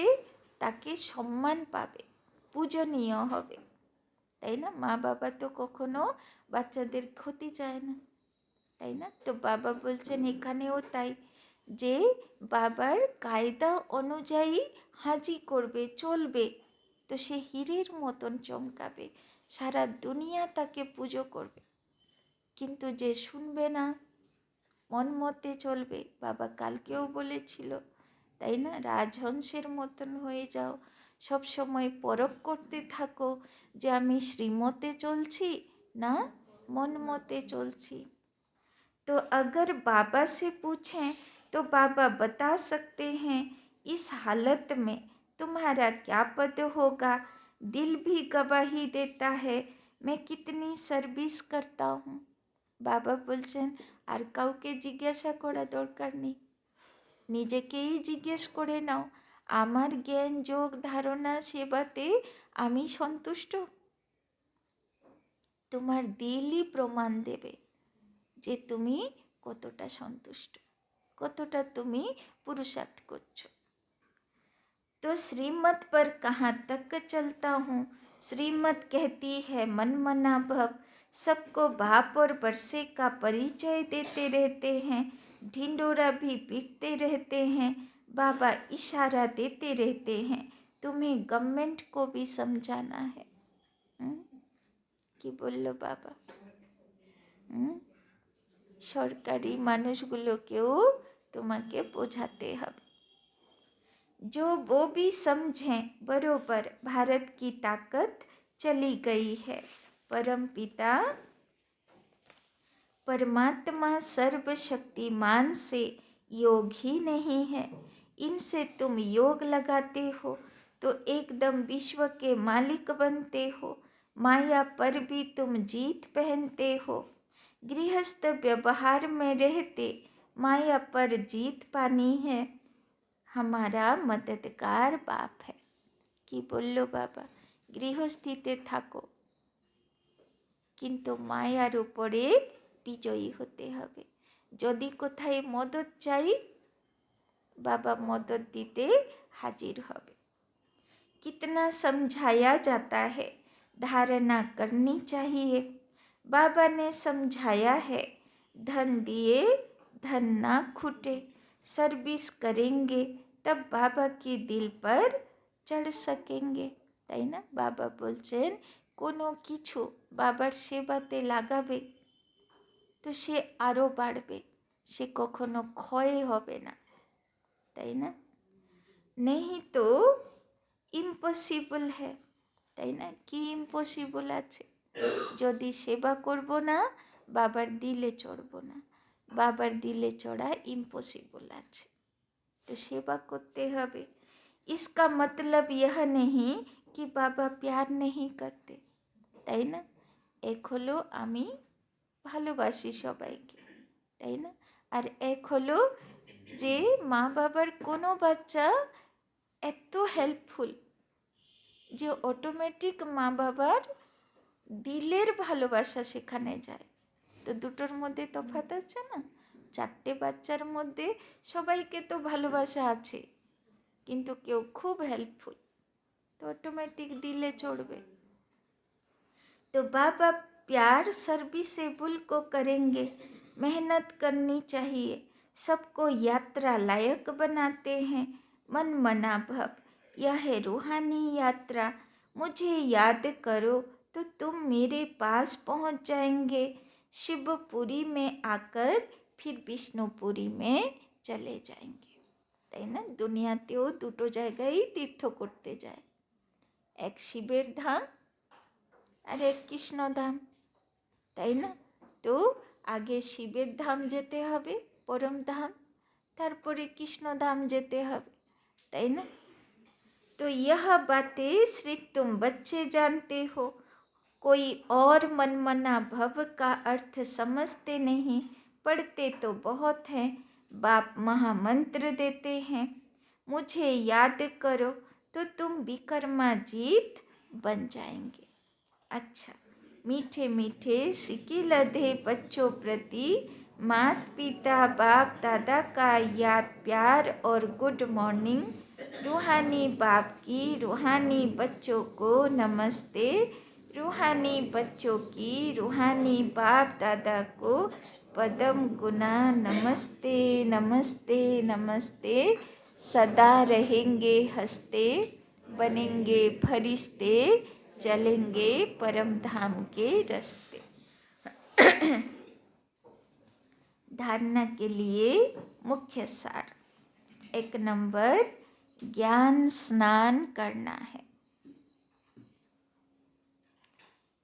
তাকে সম্মান পাবে, পূজনীয় হবে, তাই না। মা বাবা তো কখনো বাচ্চাদের ক্ষতি চায় না, তাই না। তো বাবা বলছেন এখানেও তাই, যে বাবার কায়দা অনুযায়ী হাজি করবে, চলবে, তো সে হীরের মতন চমকাবে, সারা দুনিয়া তাকে পুজো করবে। কিন্তু যে শুনবে না, মন মতে চলবে, বাবা কালকেও বলেছিল, তাই না, রাজহংসের মতন হয়ে যাও, सब समय परख करते থাকো যে আমি শ্রীমতে চলছি না मन मते चलছি। तो अगर बाबा से पूछें तो बाबा बता सकते हैं इस हालत में तुम्हारा क्या पद होगा। दिल भी गवाही देता है मैं कितनी सर्विस करता हूँ। बाबा बोलছেন আর কাউকে জিজ্ঞাসা করা দরকার নেই, নিজেকেই জিজ্ঞেস করে নাও আমার জ্ঞান যোগ ধারণা সেবাতে আমি সন্তুষ্ট। তোমার দিলই প্রমাণ দেবে যে তুমি কতটা সন্তুষ্ট, কতটা তুমি पुरुषार्थ করছো। तो श्रीमत पर कहाँ तक चलता हूँ। श्रीमत कहती है मन मना भव, सबको बाप और वर्षे का परिचय देते रहते हैं, ढिंडोरा भी पीटते रहते हैं, बाबा इशारा देते रहते हैं तुम्हें गवर्नमेंट को भी समझाना है। कि बोलो बाबा, সরকারি মানুষগুলোকেও তোমাকে বোঝাতে হবে। जो वो भी समझें बरोबर भारत की ताकत चली गई है। परम पिता परमात्मा सर्वशक्तिमान से योग ही नहीं है। इनसे तुम योग लगाते हो तो एकदम विश्व के मालिक बनते हो। माया पर भी तुम जीत पहनते हो। गृहस्थ व्यवहार में रहते माया पर जीत पानी है। हमारा मददगार बाप है। कि बोलो बाबा, गृहस्थीते थाको किन्तु मायार उपरे বিজয়ী হতে হবে। যদি কোথায় মদত চাই, বাবা মদত দিতে হাজির হবে। कितना समझाया जाता है, धारणा करनी चाहिए। बाबा ने समझाया है, धन दिए धन ना खूटे, सर्विस करेंगे तब बाबा के दिल पर चढ़ सकेंगे। তাই না? বাবা বলছেন কোনো কিছু বাবার সেবাতে লাগাবে তো সে আরও বাড়বে, সে কখনো ক্ষয় হবে না, তাই না? नहीं तो ইম্পসিবল হ্যাঁ, তাই না? কি ইম্পসিবল আছে? যদি সেবা করব না, বাবার দিলে চড়ব না, বাবার দিলে চড়া ইম্পসিবল আছে। তো সেবা করতে হবে। इसका मतलब यह नहीं कि বাবা প্যার नहीं करते, তাই না? এক হলো আমি ভালোবাসি সবাইকে, তাই না? আর এক হলো যে মা বাবার কোনো বাচ্চা এত হেল্পফুল যে অটোমেটিক মা বাবার দিলের ভালোবাসা সেখানে যায়। তো দুটোর মধ্যে তফাৎ আছে না? 4টে বাচ্চার মধ্যে সবাইকে তো ভালোবাসা আছে, কিন্তু কেউ খুব হেল্পফুল, তো অটোমেটিক দিলে চড়বে। तो बाबा प्यार सर्विसेबल को करेंगे, मेहनत करनी चाहिए, सबको यात्रा लायक बनाते हैं, मन मना भव, यह है रूहानी यात्रा, मुझे याद करो तो तुम मेरे पास पहुंच जाएंगे, शिवपुरी में आकर फिर विष्णुपुरी में चले जाएंगे। তাই না? দুনিয়াতেও দুটো জায়গায় তীর্থ করতে যায়, এক শিবের ধাম আর এক কৃষ্ণধাম, তাই না? তো আগে শিবের ধাম যেতে হবে, পরম ধাম, তারপরে কৃষ্ণধাম যেতে হবে, তাই না? तो यह बातें सिर्फ तुम बच्चे जानते हो, कोई और मनमना भव का अर्थ समझते नहीं, पढ़ते तो बहुत हैं, बाप महामंत्र देते हैं, मुझे याद करो तो तुम विक्रमाजीत बन जाएंगे। अच्छा, मीठे मीठे सिक्के लदे बच्चों प्रति माता पिता बाप दादा का याद प्यार और गुड मॉर्निंग। रूहानी बाप की रूहानी बच्चों को नमस्ते, रूहानी बच्चों की रूहानी बाप दादा को पदम गुना नमस्ते नमस्ते नमस्ते। सदा रहेंगे हंसते, बनेंगे फरिश्ते, चलेंगे परम धाम के रास्ते। धारणा के लिए मुख्य सार। 1 नंबर, ज्ञान स्नान करना है,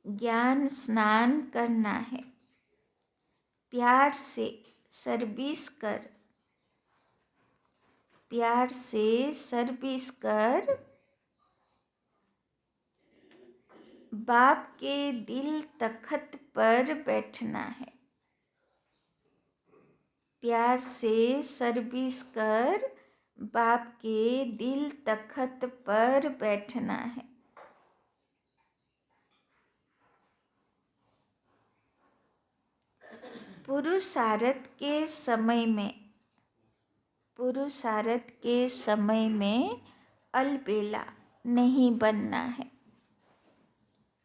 ज्ञान स्नान करना है, प्यार से सर्विस कर, प्यार से सर्विस कर, बाप के दिल तख्त पर बैठना है, प्यार से सर्विस कर, बाप के दिल तख्त पर बैठना है। पुरुषार्थ के समय में, पुरुषार्थ के समय में अलबेला नहीं बनना है,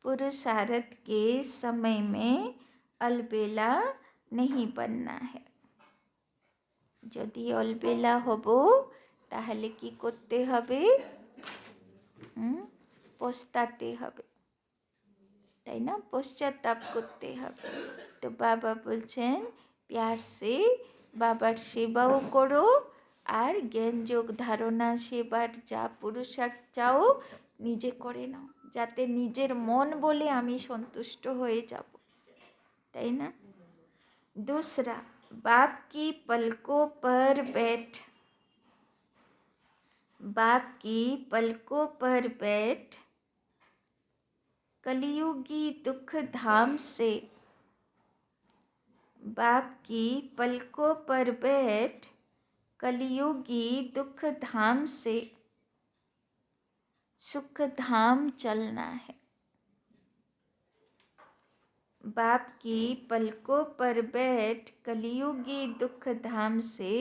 पुरुषार्थ के समय में अलबेला नहीं बनना है। যদি অলবেলা হব তাহলে কি করতে হবে? পস্তাতে হবে, তাই না? পশ্চাতাপ করতে হবে। তো বাবা বলছেন প্যার সে বাবার সেবাও করো, আর জ্ঞান যোগ ধারণা সেবার যা পুরুষার্থ চাও নিজে করে নাও, যাতে নিজের মন বলে আমি সন্তুষ্ট হয়ে যাব, তাই না? दूसरा, बाप की पलकों पर बैठ, बाप की पलकों पर बैठ, कलियुगी दुख धाम से, बाप की पलकों पर बैठ, कलियुगी दुख धाम से सुख धाम चलना है। बाप की पलकों पर बैठ कलियुगी दुख धाम से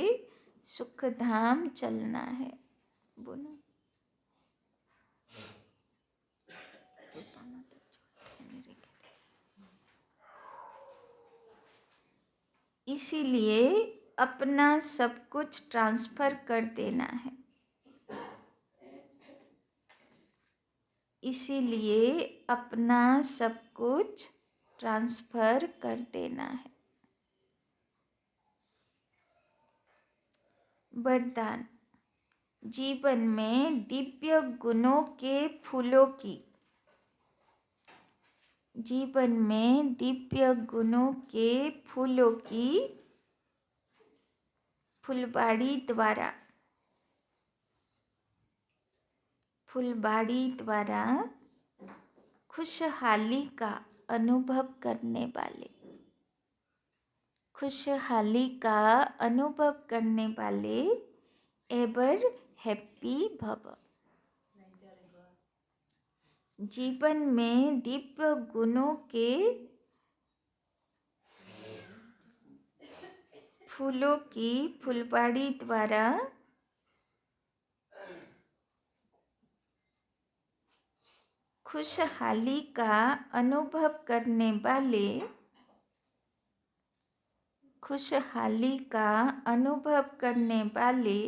सुख धाम चलना है। बोलो। इसीलिए अपना सब कुछ ट्रांसफर कर देना है। इसीलिए अपना सब कुछ ट्रांसफर कर देना है। वरदान। जीवन में दिव्य गुणों के फूलों की, जीवन में दिव्य गुणों के फूलों की फुलबाड़ी द्वारा, फुलबाड़ी द्वारा खुशहाली का अनुभव करने वाले, खुशहाली का अनुभव करने वाले एवर हैप्पी भव। जीवन में दिव्य गुणों के फूलों की फुलबाड़ी द्वारा खुशहाली का अनुभव करने वाले, खुशहाली का अनुभव करने वाले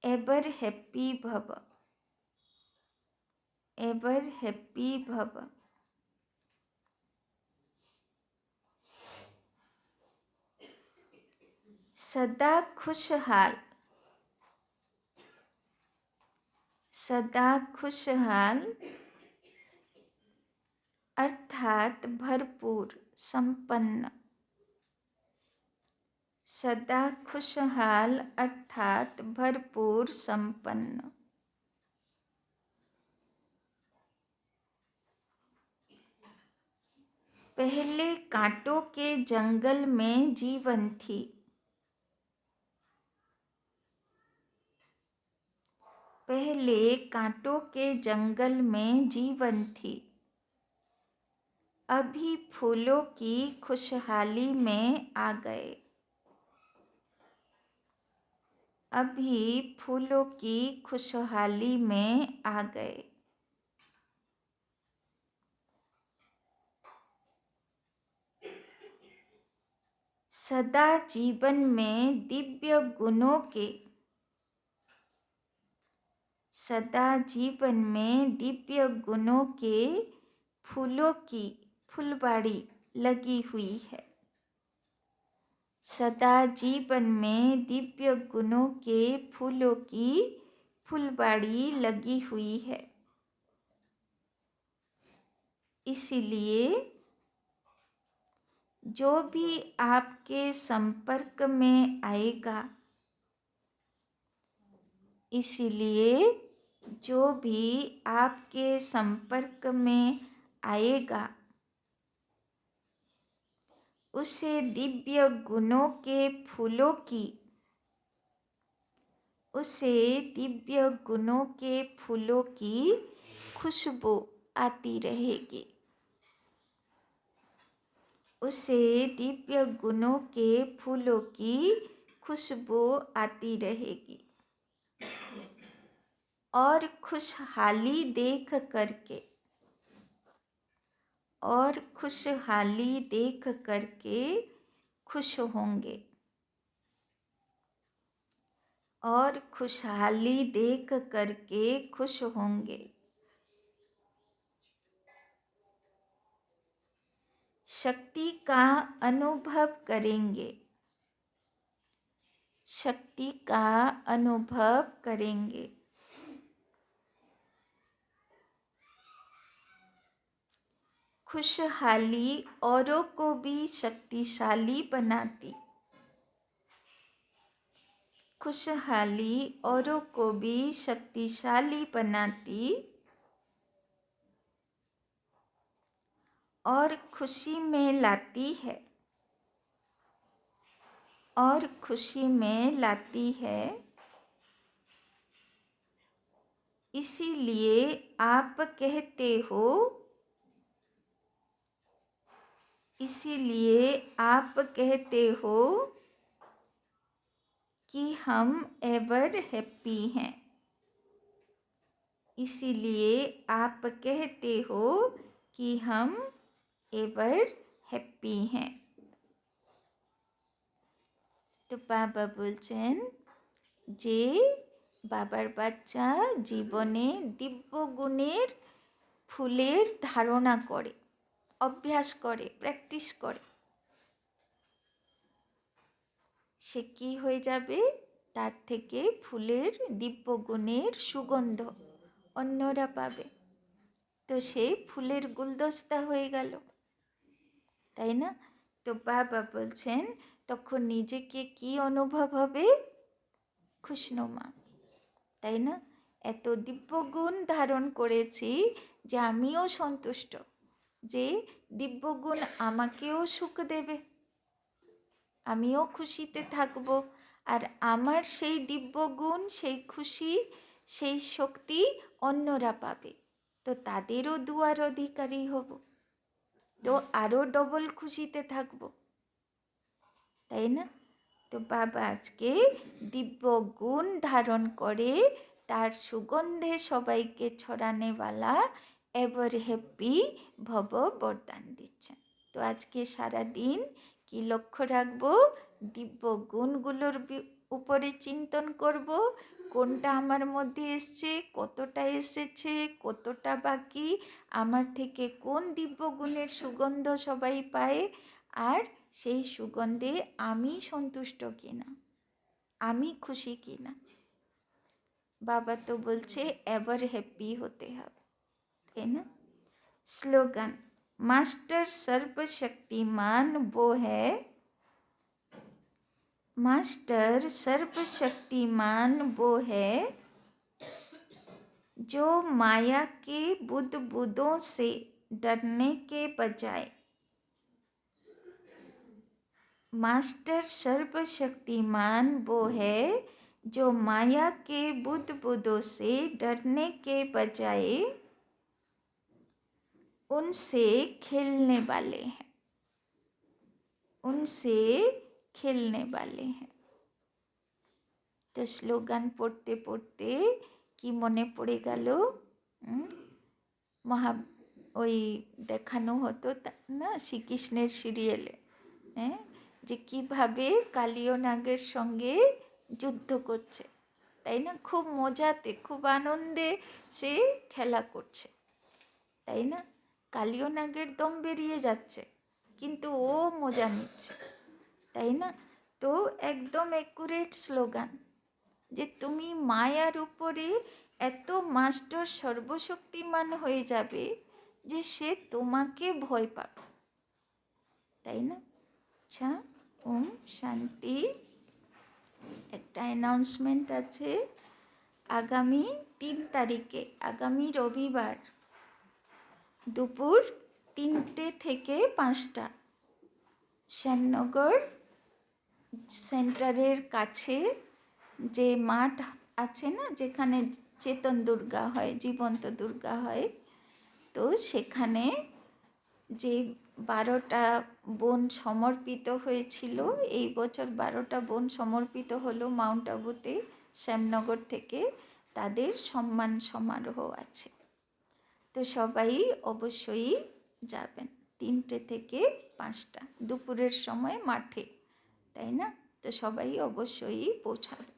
एवर हैप्पी भव, एवर हैप्पी भव। सदा खुशहाल, सदा खुशहाल अर्थात भरपूर संपन्न, सदा खुशहाल अर्थात भरपूर संपन्न। पहले कांटों के जंगल में जीवन थी, पहले कांटों के जंगल में जीवन थी। अभी फूलों की खुशहाली में आ गए, अभी फूलों की खुशहाली में आ गए। सदा जीवन में दिव्य गुणों के, सदा जीवन में दिव्य गुणों के फूलों की फुलबाड़ी लगी हुई है, सदा जीवन में दिव्य गुणों के फूलों की फुलबाड़ी लगी हुई है। इसीलिए जो भी आपके संपर्क में आएगा, इसीलिए जो भी आपके संपर्क में आएगा उसे दिव्य गुणों के फूलों की, उसे दिव्य गुणों के फूलों की खुशबू आती रहेगी, उसे दिव्य गुणों के फूलों की खुशबू आती रहेगी। और खुशहाली देख करके, और खुशहाली देख करके खुश होंगे, और खुशहाली देख करके खुश होंगे। शक्ति का अनुभव करेंगे, शक्ति का अनुभव करेंगे। खुशहाली औरों को भी शक्तिशाली बनाती, खुशहाली औरों को भी शक्तिशाली बनाती और खुशी में लाती है, और खुशी में लाती है। इसीलिए आप कहते हो इसीलिए आप कहते हो कि हम एवर हैप्पी हैं। इसीलिए आप कहते हो कि हम एवर हैप्पी हैं। তো বাবা বলছেন যে বাবার বাচ্চা জীবনে দিব্য গুণের ফুলের ধারণা করে, অভ্যাস করে, প্র্যাকটিস করে, সে কি হয়ে যাবে? তার থেকে ফুলের দিব্য গুণের সুগন্ধ অন্যরা পাবে, তো সে ফুলের গুলদস্তা হয়ে গেল, তাই না? তো বাবা বলছেন তখন নিজেকে কি অনুভব হবে? খুশনুমা, তাই না? এত দিব্যগুণ ধারণ করেছি যে আমিও সন্তুষ্ট যে দিব্যগুণ আমাকেও সুখ দেবে, আমিও খুশিতে থাকব, আর আমার সেই দিব্যগুণ, সেই খুশি, সেই শক্তি অন্যরা পাবে, তো তাদেরও দুয়ার অধিকারী হব, তো আরও ডবল খুশিতে থাকব, তাই না? তো বাবা আজকে দিব্য গুণ ধারণ করে তার সুগন্ধে সবাইকে ছড়ানেওয়ালা এভার হ্যাপি ভব বরদান দিচ্ছেন। তো আজকে সারা দিন কি লক্ষ্য রাখবো? দিব্য গুণগুলোর উপরে চিন্তন করব, কোনটা আমার মধ্যে এসছে, কতটা এসেছে, কতটা বাকি, আমার থেকে কোন দিব্য গুণের সুগন্ধ সবাই পায়, আর সেই সুগন্ধে আমি সন্তুষ্ট কিনা, আমি খুশি কিনা। বাবা তো বলছে এভার হ্যাপি হতে হবে, তাই না? স্লোগান, मास्टर सर्वशक्तिमान वो है, मास्टर सर्वशक्तिमान वो है जो माया के बुदबुदों से डरने के बजाय, मास्टर सर्वशक्तिमान वो है जो माया के बुदबुदों से डरने के बजाय उनसे खेलने वाले हैं, उनसे खेलने वाले हैं। তো স্লোগান পড়তে পড়তে কি মনে পড়ে গেল? ওই দেখানো হতো না শ্রীকৃষ্ণের সিরিয়ালে, হ্যাঁ, যে কিভাবে কালীয় নাগের সঙ্গে যুদ্ধ করছে, তাই না? খুব মজাতে, খুব আনন্দে সে খেলা করছে, তাই না? কালীয় নাগের দম বেরিয়ে যাচ্ছে, কিন্তু ও মজা নিচ্ছে, তাই না? তো একদম অ্যাকুরেট স্লোগান যে তুমি মায়ার উপরে এত মাস্টার সর্বশক্তিমান হয়ে যাবে যে সে তোমাকে ভয় পাবে, তাই না? আচ্ছা, ওম শান্তি। একটা অ্যানাউন্সমেন্ট আছে, আগামী 3 তারিখে, আগামী রবিবার দুপুর 3টে থেকে 5টা শ্যামনগর সেন্টারের কাছে যে মাঠ আছে না, যেখানে চেতন দুর্গা হয়, জীবন্ত দুর্গা হয়, তো সেখানে যে 12টা বোন সমর্পিত হয়েছিল, এই বছর 12টা বোন সমর্পিত হলো মাউন্ট আবুতে শ্যামনগর থেকে, তাদের সম্মান সমারোহ আছে। তো সবাই অবশ্যই যাবেন 3টে থেকে 5টা দুপুরের সময় মাঠে, তাই না? তো সবাই অবশ্যই পৌঁছাবে।